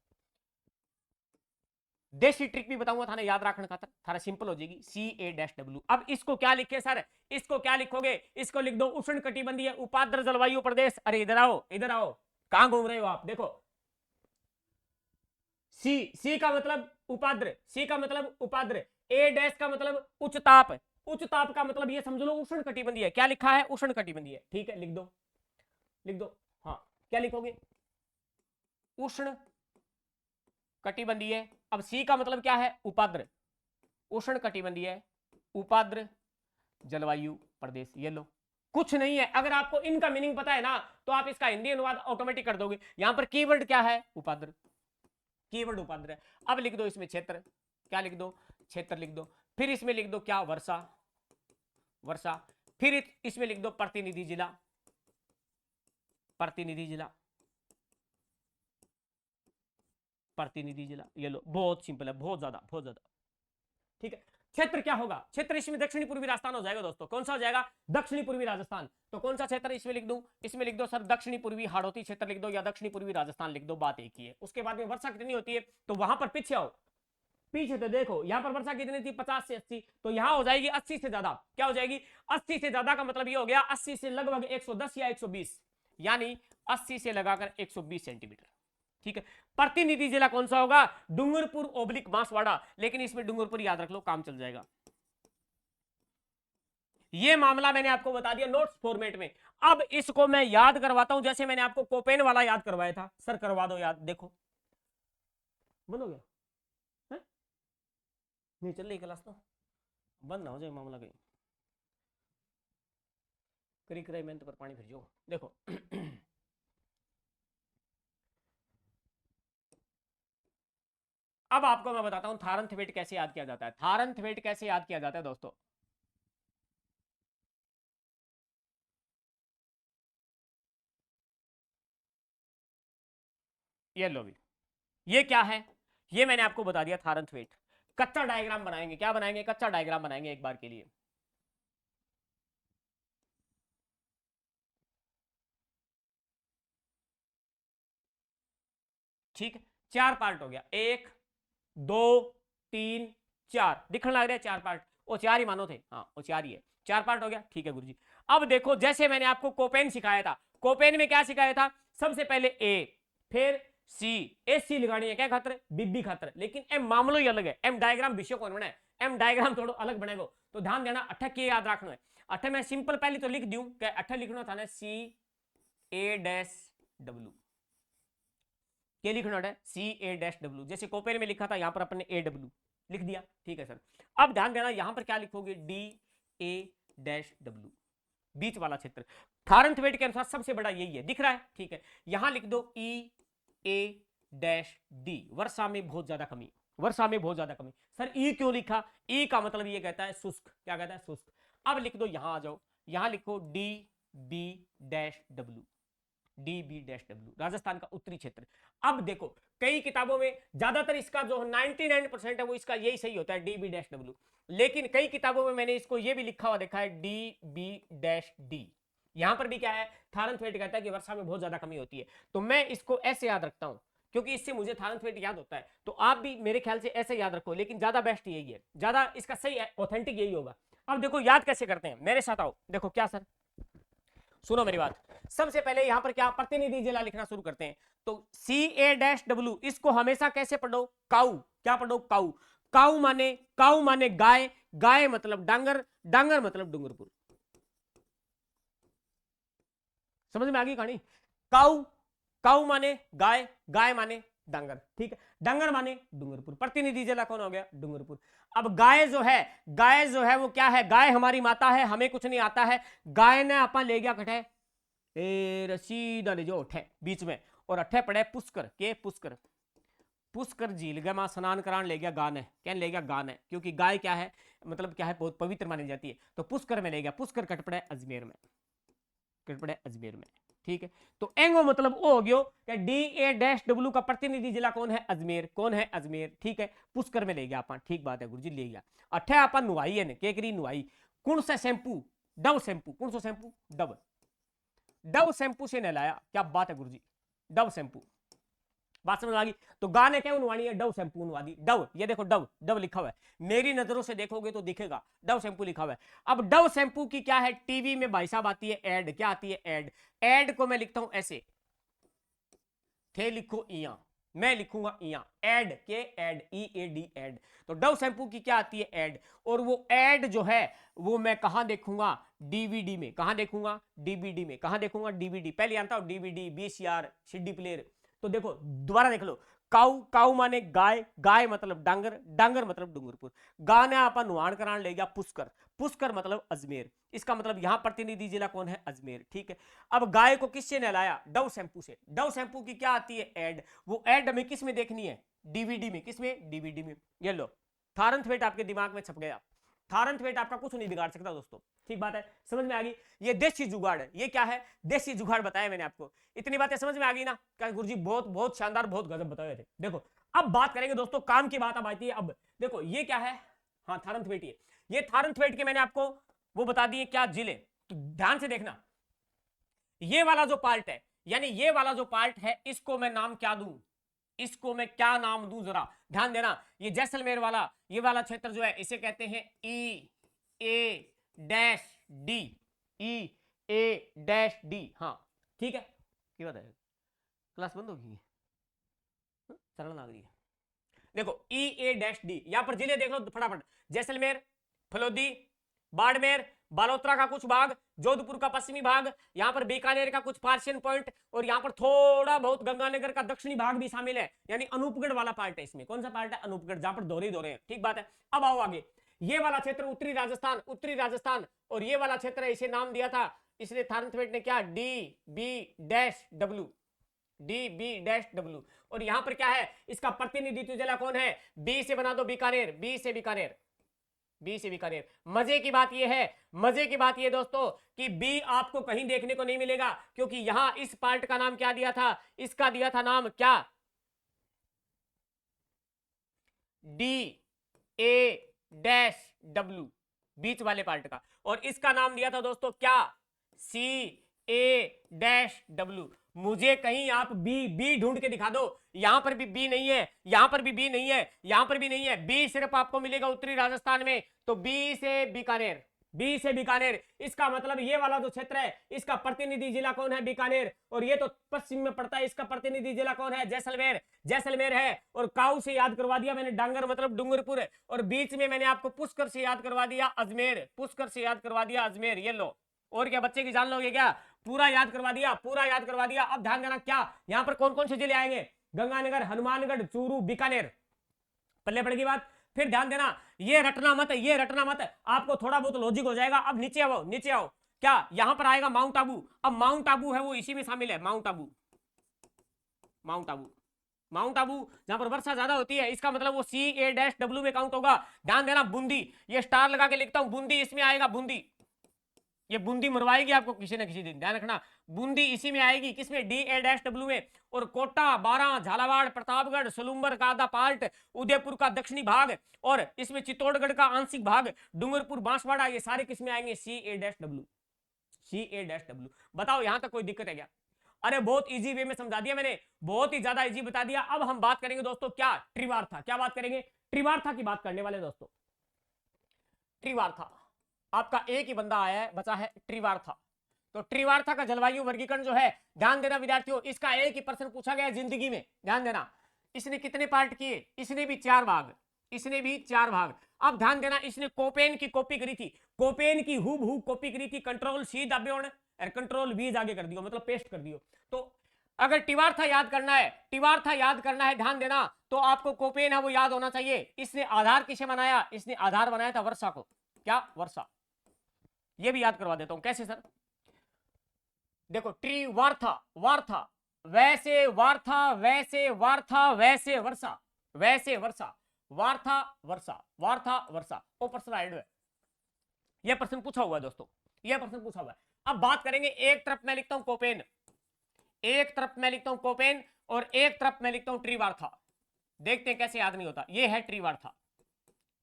A: देशी ट्रिक भी बताऊंगा थाने याद रखने खातर, थारा सिंपल हो जाएगी। CA-W। अब इसको क्या लिखे सर, इसको क्या लिखोगे, इसको लिख दो उष्ण कटिबंधीय उपाद्र जलवायु प्रदेश। अरे इधर आओ, इधर आओ, कहां घूम रहे हो आप, देखो। सी का मतलब उपाद्र, सी का मतलब उपाद्र, A- का मतलब उच्च ताप, उच्च ताप का मतलब ये समझ लो उष्ण कटिबंधीय। क्या लिखा है, उष्ण कटिबंधीय। ठीक है, लिख दो, लिख दो। हाँ, क्या लिखोगे, उष्ण कटिबंधीय। अब सी का मतलब क्या है, उपाद्र, उष्ण कटिबंधीय उपाद्र जलवायु प्रदेश। ये लो, कुछ नहीं है। अगर आपको इनका मीनिंग पता है ना, तो आप इसका हिंदी अनुवाद ऑटोमेटिक कर दोगे। यहां पर कीवर्ड क्या है, उपाद्र, कीवर्ड उपाद्र है। अब लिख दो इसमें क्षेत्र, क्या लिख दो, क्षेत्र लिख दो। फिर इसमें लिख दो क्या, वर्षा, वर्षा। फिर इसमें लिख दो प्रतिनिधि जिला, प्रतिनिधि जिला, प्रतिनिधि जिला। ये लो, बहुत सिंपल है, बहुत ज्यादा, बहुत ज्यादा। ठीक है, क्षेत्र क्या होगा, क्षेत्र इसमें दक्षिणी पूर्वी राजस्थान हो जाएगा दोस्तों। कौन सा हो जाएगा, दक्षिणी पूर्वी राजस्थान। तो कौन सा क्षेत्र इसमें लिख दूं, इसमें लिख दो सर दक्षिणी पूर्वी हाड़ौती क्षेत्र लिख दो, या दक्षिणी पूर्वी राजस्थान लिख दो, बात एक ही है। उसके बाद में वर्षा कितनी होती है, तो वहां पर पीछे आओ, पीछे तो देखो यहां पर वर्षा कितनी थी, 50 से 80, तो यहां हो जाएगी 80 से ज्यादा। क्या हो जाएगी, 80 से ज्यादा का मतलब ये हो गया 80 से लगभग 110 या 120, यानी 80 से लगाकर 120 सेंटीमीटर। ठीक है, प्रतिनिधि जिला कौन सा होगा, डूंगरपुर ओब्लिक बांसवाड़ा। लेकिन इसमें डूंगरपुर याद रख लो, काम चल जाएगा। ये मामला मैंने आपको बता दिया नोट्स फॉर्मेट में। अब इसको मैं याद करवाता हूं, जैसे मैंने आपको कोपेन वाला याद करवाया था। सर करवा दो याद, देखो बंद हो गया है? नहीं चल रही क्लास, तो बंद ना हो जाए मामला कहीं। करी कराई मेहनत पर पानी फिर जो देखो। अब आपको मैं बताता हूं थारनथवेट कैसे याद किया जाता है। थारनथवेट कैसे याद किया जाता है दोस्तों, ये लो भी, ये क्या है, ये मैंने आपको बता दिया थारनथवेट। कच्चा डायग्राम बनाएंगे, क्या बनाएंगे, कच्चा डायग्राम बनाएंगे एक बार के लिए। ठीक है, 4 पार्ट हो गया, 1 2 3 4, दिखने लग रहा है 4 पार्ट, वो 4 ही मानो थे, हाँ वो 4 ही है, 4 पार्ट हो गया। ठीक है गुरुजी। अब देखो जैसे मैंने आपको कोपेन सिखाया था, कोपेन में क्या सिखाया था, सबसे पहले ए, फिर सी, ए सी लगानी है क्या खातर, बीबी खातर। लेकिन एम मामलो ही अलग है, एम डायग्राम विषय कौन बना है, एम डायग्राम थोड़ा अलग बनेगा। तो ध्यान देना, अट्ठा के याद रखना है। अट्ठा मैं सिंपल पहले तो लिख दूं, क्या अट्ठा लिखना था ना, CA-W, क्या लिखना है, CA-W। जैसे कोपेन में लिखा था, यहां पर अपने AW लिख दिया। ठीक है सर, अब ध्यान देना यहां पर क्या लिखोगे, DA-W, बीच वाला क्षेत्र। थारनथवेट के अनुसार सबसे बड़ा यही है, दिख रहा है। ठीक है, यहां लिख दो DA-D, वर्षा में बहुत ज्यादा कमी, वर्षा में बहुत ज्यादा कमी। सर ई क्यों लिखा? ई का मतलब ये कहता है शुष्क, क्या कहता है? शुष्क। अब लिख दो, यहां आ जाओ, यहां लिखो DB-W, DB-W, राजस्थान का उत्तरी क्षेत्र। अब देखो कई किताबों में ज्यादातर इसका जो 99% है वो इसका यही सही होता है, DB-W, लेकिन कई किताबों में मैंने इसको ये भी लिखा हुआ देखा है DB-D। यहां पर भी क्या है, थारनथवेट कहता है कि वर्षा में बहुत ज्यादा कमी होती है, तो मैं इसको ऐसे याद रखता हूं क्योंकि इससे मुझे थारनथवेट याद होता है, तो आप भी मेरे ख्याल से ऐसे याद रखो, लेकिन ज्यादा बेस्ट यही है, ज्यादा इसका सही ऑथेंटिक यही होगा। अब देखो याद कैसे करते हैं, मेरे साथ आओ। देखो क्या सर, सुनो मेरी बात। सबसे पहले यहां पर क्या, प्रतिनिधि जिला लिखना शुरू करते हैं। तो CA-W, इसको हमेशा कैसे पढ़ो? काऊ, क्या पढ़ो? काऊ। काऊ माने गाय, गाय मतलब डांगर, डांगर मतलब डूंगरपुर। समझ में आ गई कहानी? काऊ, काऊ माने गाय, गाय माने डांगर, ठीक है, डांगर माने डूंगरपुर। प्रतिनिधि जिला कौन हो गया? डूंगरपुर। अब गाय जो है, गाय जो है वो क्या है? गाय हमारी माता है, हमें कुछ नहीं आता है। गाय ने अपन ले गया कटे सीधा ले जो अठे बीच में, और अठे पड़े पुष्कर के, पुष्कर, पुष्कर झील गया मां स्नान करान ले गया गान है, क्या ले गया? गान है, क्योंकि गाय क्या है, मतलब क्या है, बहुत पवित्र मानी जाती है, तो पुष्कर में ले गया। पुष्कर कट पड़े अजमेर में, कट पड़े अजमेर में, ठीक है। तो एंगो मतलब ओ हो गयो कि DA-W का प्रतिनिधि जिला कौन है? अजमेर। कौन है? अजमेर, ठीक है। पुष्कर में ले गया अपन, ठीक बात है गुरुजी, ले गया। अठे अपन नुआई है, केकरी नुआई, कौन सा शैम्पू? Dove shampoo. कौन सा शैम्पू? डव, डव शैम्पू से नहलाया, क्या बात है गुरुजी, डव शैम्पू। बात समझ आ गई? तो गाने क्या उनवानी है? डव शैम्पू उनवा दी। डव, ये देखो डव, डव लिखा हुआ है, मेरी नजरों से देखोगे तो दिखेगा डव शैम्पू लिखा हुआ है। अब डव शैम्पू की क्या है, टीवी में भाई साहब आती है एड, क्या आती है? एड। एड को मैं लिखता हूं ऐसे, थे लिखो इया, मैं लिखूंगा इया, एड के, एड, EAD, एड। तो डव शैम्पू की क्या आती है? एड। और वो एड जो है वो मैं कहां देखूंगा? DVD में। कहां देखूंगा? DVD में। कहां देखूंगा? DVD। पहले आता हूं DVD, VCR, CD प्लेयर। तो देखो दोबारा देख लो, काऊ, काऊ माने गाय, गाय मतलब डांगर, डांगर मतलब डूंगरपुर। गाने अपन नुआन करान ले गया पुष्कर, पुष्कर मतलब अजमेर। इसका मतलब यहां प्रतिनिधि जिला कौन है? अजमेर, ठीक है। अब गाय को किससे नहलाया? डव शैम्पू से। डव शैम्पू की क्या आती है? एड। वो एड हमें किस में देखनी है? DVD में। किस में? DVD में। ये लो, थारनथवेट आपके दिमाग में छप गया। थारनथवेट आपका कुछ नहीं बिगाड़ सकता दोस्तों, ठीक बात है, समझ में आ गई? ये देसी जुगाड़ है, ये क्या है? देसी जुगाड़ बताया मैंने आपको। इतनी बातें समझ में आ गई ना? क्या गुरुजी बहुत बहुत शानदार, बहुत गजब बताए थे। देखो अब बात करेंगे दोस्तों, काम की बात अब आती है। अब देखो ये क्या है? हाँ थारनथवेट, ये थारनथवेट के मैंने आपको वो बता दिए क्या जिले, तो ध्यान से देखना। ये वाला जो पार्ट है, यानी ये वाला जो पार्ट है, इसको मैं नाम क्या दूं? इसको मैं क्या नाम दूं? जरा ध्यान देना। ये जैसलमेर वाला, ये वाला क्षेत्र जो है, इसे कहते हैं EA-D, EA-D। हाँ ठीक है, क्या बात है, क्लास बंद होगी, चलन आ गई है। देखो EA-D, यहां पर जिले देख लो फटाफट, जैसलमेर, फलोदी, बाड़मेर, बालोतरा का कुछ भाग, जोधपुर का पश्चिमी भाग, यहां पर बीकानेर का कुछ पार्शियन पॉइंट, और यहां पर थोड़ा बहुत गंगानगर का दक्षिणी भाग भी शामिल है, यानी अनूपगढ़ वाला पार्ट है इसमें। कौन सा पार्ट है? अनूपगढ़, जहां पर दोहरे दोहरे हैं, ठीक बात है। अब आओ आगे, ये वाला क्षेत्र उत्तरी राजस्थान, उत्तरी राजस्थान, और ये वाला क्षेत्र है, इसे नाम दिया था, इसलिए थारनथवेट ने क्या? DB-W, DB-W। और यहां पर क्या है? इसका प्रतिनिधित्व जिला कौन है? बी से बना दो बीकानेर, बी से बीकानेर, बी से बीकानेर। मजे की बात यह है, मजे की बात यह दोस्तों कि बी आपको कहीं देखने को नहीं मिलेगा, क्योंकि यहां इस पार्ट का नाम क्या दिया था? इसका दिया था नाम क्या? DA-W, बीच वाले पार्ट का। और इसका नाम दिया था दोस्तों क्या? CA-W। मुझे कहीं आप बी ढूंढ के दिखा दो, यहां पर भी बी नहीं है, यहां पर भी बी नहीं है, यहां पर भी नहीं है, बी सिर्फ आपको मिलेगा उत्तरी राजस्थान में। तो बी से बीकानेर, बी से बीकानेर, इसका मतलब ये वाला जो क्षेत्र है, इसका प्रतिनिधि जिला कौन है? बीकानेर। और ये तो पश्चिम में पड़ता है, इसका प्रतिनिधि जिला कौन है? जैसलमेर, जैसलमेर है। और काऊ से याद करवा दिया मैंने, डांगर मतलब डूंगरपुर है। और बीच में मैंने आपको पुष्कर से याद करवा दिया अजमेर, पुष्कर से याद करवा दिया अजमेर। ये लो, और क्या बच्चे की जान लोगे क्या? पूरा याद करवा दिया, पूरा याद करवा दिया। अब ध्यान देना, क्या यहां पर कौन कौन से जिले आएंगे? गंगानगर, हनुमानगढ़, चूरू, बीकानेर। पल्ले पड़ेगी बात। फिर ध्यान देना, ये रटना मत, ये रटना मत, आपको थोड़ा बहुत लॉजिक हो जाएगा। अब नीचे आओ, नीचे आओ, क्या यहां पर आएगा? माउंट आबू। अब माउंट आबू है वो इसी में शामिल है, mount Abu, mount Abu. Mount Abu जहां पर वर्षा ज्यादा होती है, इसका मतलब वो CA-W में काउंट होगा। ध्यान देना, बूंदी, ये स्टार लगा के लिखता हूं, बूंदी इसमें आएगा, बूंदी। ये बूंदी मरवाएगी आपको किसी न किसी दिन, ध्यान रखना। बूंदी इसी में आएगी, किसमें? DA-W में। और कोटा, बारां, झालावाड़, प्रतापगढ़, सलूम्बर का आधा पार्ट, उदयपुर का दक्षिणी भाग, और इसमें चित्तौड़गढ़ का आंशिक भाग, डूंगरपुर, बांसवाड़ा, ये सारे किसमें आएंगे? CA-W। CA-W। बताओ यहां तक कोई दिक्कत है क्या? अरे बहुत इजी वे में समझा दिया मैंने, बहुत ही ज्यादा इजी बता दिया। अब हम बात करेंगे दोस्तों क्या? त्रिवार्था। क्या बात करेंगे? त्रिवार्था की बात करने वाले दोस्तों। त्रिवार्था, आपका एक ही बंदा आया है, बचा है त्रिवार्था। तो त्रिवार्था का जलवायु वर्गीकरण जो है, ध्यान देना विद्यार्थियों, इसका एक ही प्रश्न पूछा गया जिंदगी में, ध्यान देना। इसने कितने पार्ट किए? इसने भी 4 भाग, इसने भी 4 भाग। अब ध्यान देना, इसने कोपेन की कॉपी करी थी, कोपेन की हूबहू कॉपी करी थी। कंट्रोल-C दबाओ और कंट्रोल-V आगे कर दियो, मतलब पेस्ट कर दियो। तो अगर त्रिवार्था याद करना है, त्रिवार्था याद करना है, ध्यान देना, तो आपको कोपेन है वो याद होना चाहिए। इसने आधार किसे बनाया? इसने आधार बनाया था वर्षा को। क्या? वर्षा। ये भी याद करवा देता हूं, कैसे सर? देखो, त्रिवार्था, वार्था, वैसे वार्था, वैसे वार्था, वैसे वर्षा, वैसे वर्षा, वार्था वर्षा, वार्था वर्षा। ओ प्रश्न है, यह प्रश्न पूछा हुआ है दोस्तों, यह प्रश्न पूछा हुआ है। अब बात करेंगे, एक तरफ मैं लिखता हूं कोपेन, एक तरफ मैं लिखता हूं कोपेन, और एक तरफ मैं लिखता हूं त्रिवार्था। देखते हैं कैसे याद नहीं होता। ये है त्रिवार्था,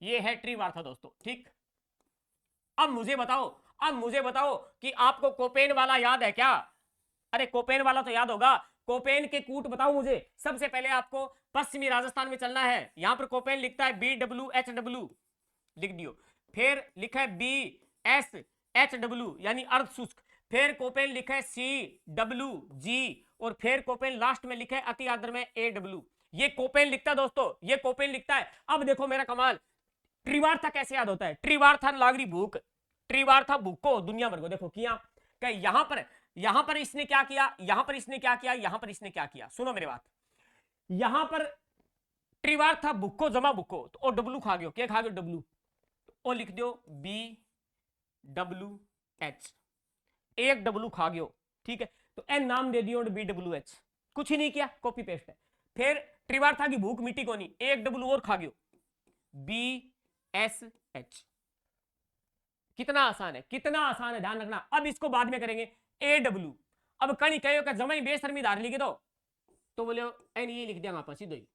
A: ये है त्रिवार्था दोस्तों, ठीक। अब मुझे बताओ, अब मुझे बताओ कि आपको कोपेन वाला याद है क्या? अरे कोपेन वाला तो याद होगा। कोपेन के कूट बताओ मुझे। सबसे पहले आपको पश्चिमी राजस्थान में चलना है। यहां पर कोपेन लिखता है BWHW, लिख दियो। फिर लिखा है BSHW यानी अर्ध शुष्क। फिर कोपेन लिखा है CWG, और फिर कोपेन लास्ट में लिखा है अति आर्द्र में AW। ये कोपेन लिखता है दोस्तों, ये कोपेन लिखता है। अब देखो मेरा कमाल, त्रिवार्था कैसे याद होता है? त्रिवार्था लागरी भूख, त्रिवार्था भूख को दुनिया भर को देखो किया। यहां पर इसने क्या किया, यहां पर इसने क्या किया, यहां पर इसने क्या किया, सुनो मेरी बात। यहां पर त्रिवार्था भूखो जमा भूखो, तो डब्लू खा गयो, क्या खा गयो? डब्लू। ओ लिख दो BWH, एक डब्लू खा गयो, ठीक है। तो एन नाम दे दियो BWH, कुछ ही नहीं किया, कॉपी पेस्ट है। फिर त्रिवार्था की भूख मिट्टी को नहीं, एक डब्लू और खा गयो, BSH। कितना आसान है, कितना आसान है, ध्यान रखना। अब इसको बाद में करेंगे AW। अब कहीं कहो का जमा ही बेशर्मी धार लिखे तो बोले एन ये लिख दिया, वहां सीधो ही,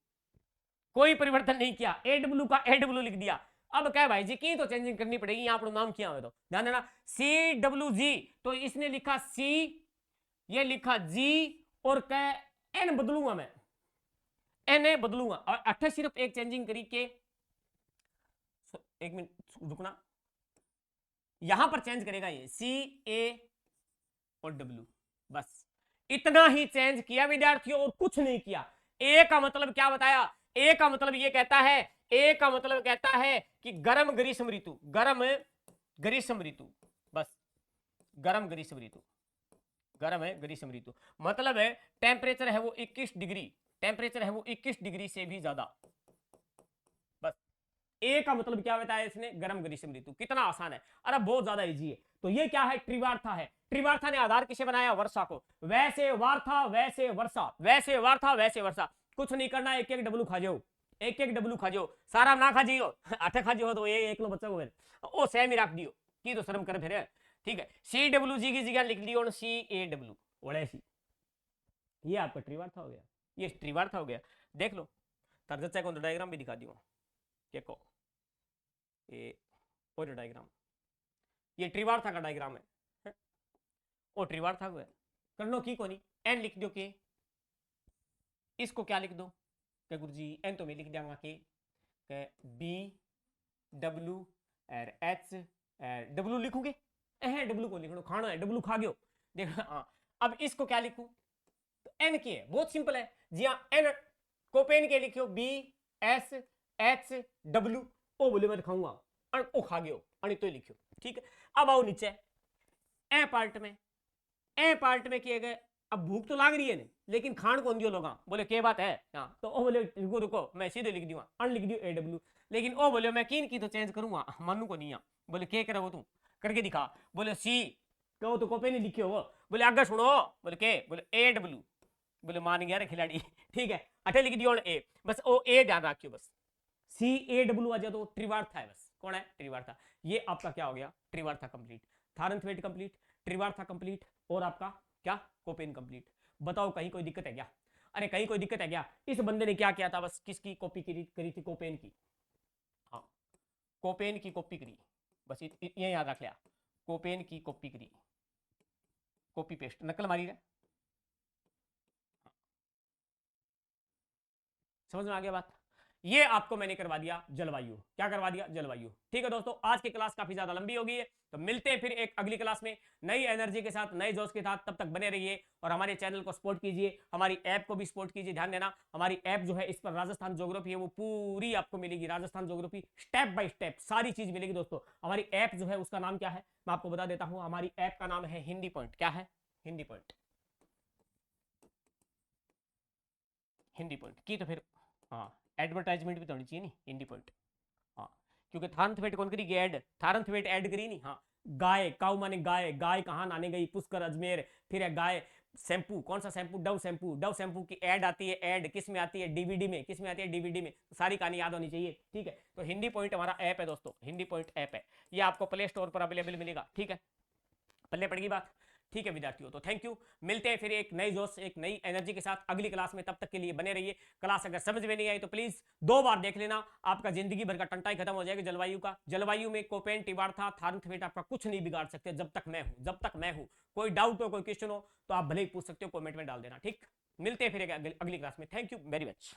A: कोई परिवर्तन नहीं किया, AW का AW लिख दिया। अब क्या भाई जी की तो चेंजिंग करनी पड़ेगी, यहां पर नाम किया हुआ तो ध्यान देना। CWG, तो इसने लिखा C, ये लिखा G, और कह N बदलूंगा मैं, N बदलूंगा। और 28 सिर्फ एक चेंजिंग करी के, एक मिनट रुकना, यहां पर चेंज करेगा ये CA और W, बस इतना ही चेंज किया विद्यार्थियों, और कुछ नहीं किया। ए का मतलब क्या बताया? ए का मतलब ये कहता है, ए का मतलब कहता है कि गर्म ग्रीष्म ऋतु, गर्म ग्रीष्म ऋतु, बस गर्म ग्रीष्म ऋतु, गर्म है ग्रीष्म ऋतु। मतलब है टेम्परेचर है वो 21 डिग्री, टेम्परेचर है वो 21 डिग्री से भी ज्यादा। बस ए का मतलब क्या बताया इसने? गर्म ग्रीष्म ऋतु। कितना आसान है, अरे बहुत ज्यादा इजी है। तो ये क्या है? त्रिवार्था है। त्रिवार्था ने आधार किसे बनाया? वर्षा को। वैसे वार्था, वैसे वर्षा, वैसे वार्था, वैसे वर्षा। कुछ नहीं करना, एक एक डब्लू खा जाओ, एक एक डब्लू खा जाओ, सारा ना खा जियो, आठे खा जियो, तो एक लो बच्चा को फिर ओ सेम ही रख दियो, की तो शर्म कर फिर, ठीक है। CWG की जगह लिख दियो CAW, ओढ़े सी। ये आपका त्रिवार्था हो गया, ये त्रिवार्था हो गया। देख लो, तरजच्चा को डायग्राम भी दिखा दियो, क्या को ये और डायग्राम, ये त्रिवार्था का डायग्राम है। ओ त्रिवार्था को है, कर लो की कोनी, एन लिख दो के, इसको क्या लिख दो क्या गुरुजी? एन तो मैं लिख दूंगा के BW और H W लिखोगे, W को लिख लो, खाना है, W खा गयो, देखो। हाँ, अब इसको क्या लिखूं? तो N की है, बहुत सिंपल है जी हाँ। N कोपेन के लिखियो BSHW, ओ बोले मैं खाऊंगा, ओ खा गयो, तो लिखियो, ठीक है। अब आओ नीचे ए पार्ट में, ए पार्ट में किए गए। अब भूख तो लाग रही है ने, लेकिन खान कौन दियो लोगा, बोले क्या बात है? हाँ, तो ओ बोले रुको रुको, मैं सीधे लिख दूंगा, अन लिख दियो AW। लेकिन ओ बोले मैं किन की तो चेंज करूंगा, मनु को नहीं। बोले क्या करे वो, तू करके दिखा। बोले C, कहो तो कॉपी नहीं लिखियो वो। बोले आगे सुनो, बोले के? बोले AW, बोले मान गया रे खिलाड़ी ठीक है, अठे लिख दियो ए, बस ओ ए ध्यान रखियो, बस CAW आ जाए तो त्रिवार्था है, बस कौन है त्रिवार्था। ये आपका क्या हो गया, त्रिवार्था कंप्लीट, थारनथवेट कंप्लीट, त्रिवार्था कंप्लीट, और आपका क्या कोपेन कंप्लीट। बताओ कहीं कोई दिक्कत है क्या, अरे कहीं कोई दिक्कत है क्या। इस बंदे ने क्या किया था, बस किसकी कॉपी करी थी, कोपेन की, हाँ कोपेन की कॉपी करी, बस ये याद रख लिया, कोपेन की कॉपी करी, कॉपी पेस्ट नकल मारी है। समझ में आ गया बात। ये आपको मैंने करवा दिया जलवायु, क्या करवा दिया, जलवायु। ठीक है दोस्तों, आज की क्लास काफी ज्यादा लंबी हो गई है, तो मिलते हैं फिर एक अगली क्लास में नई एनर्जी के साथ, नए जोश के साथ। तब तक बने रहिए और हमारे चैनल को सपोर्ट कीजिए, हमारी ऐप को भी सपोर्ट कीजिए। ध्यान देना हमारी ऐप जो है, इस पर राजस्थान ज्योग्राफी है वो पूरी आपको मिलेगी, Rajasthan geography step by step सारी चीज मिलेगी दोस्तों। हमारी ऐप जो है उसका नाम क्या है, मैं आपको बता देता हूं, हमारी ऐप का नाम है हिंदी पॉइंट। क्या है, हिंदी पॉइंट, हिंदी पॉइंट की तो फिर हाँ एडवर्टाइजमेंट भी तो होनी चाहिए नहीं, हिंदी पॉइंट। हाँ क्योंकि थारनथवेट कौन करी ऐड, थारनथवेट ऐड करी नहीं। हाँ गाय, काऊ माने गाय, गाय कहाँ नहाने गई, पुष्कर अजमेर, फिर है गाय शैम्पू, कौन सा shampoo, Dove shampoo, Dove shampoo की ऐड आती है, ऐड किस में आती है, डीवीडी में, किस में आती है, डीवीडी में। सारी कहानी याद होनी चाहिए, ठीक है। तो हिंदी पॉइंट हमारा ऐप है दोस्तों, हिंदी पॉइंट ऐप है, ये आपको प्ले स्टोर पर अवेलेबल मिलेगा, ठीक है। पल्ले पड़ेगी बात, ठीक है विद्यार्थियों, तो थैंक यू। मिलते हैं फिर एक नई जोश, एक नई एनर्जी के साथ अगली क्लास में, तब तक के लिए बने रहिए। क्लास अगर समझ में नहीं आई तो प्लीज 2 बार देख लेना, आपका जिंदगी भर का टंटा ही खत्म हो जाएगा जलवायु का। जलवायु में कोपेन, टिवार्था, थारनथवेट आपका कुछ नहीं बिगाड़ सकते, जब तक मैं हूं, जब तक मैं हूं। कोई डाउट हो, कोई क्वेश्चन हो तो आप भले ही पूछ सकते हो, कमेंट में डाल देना, ठीक। मिलते हैं फिर अगली क्लास में, थैंक यू वेरी मच।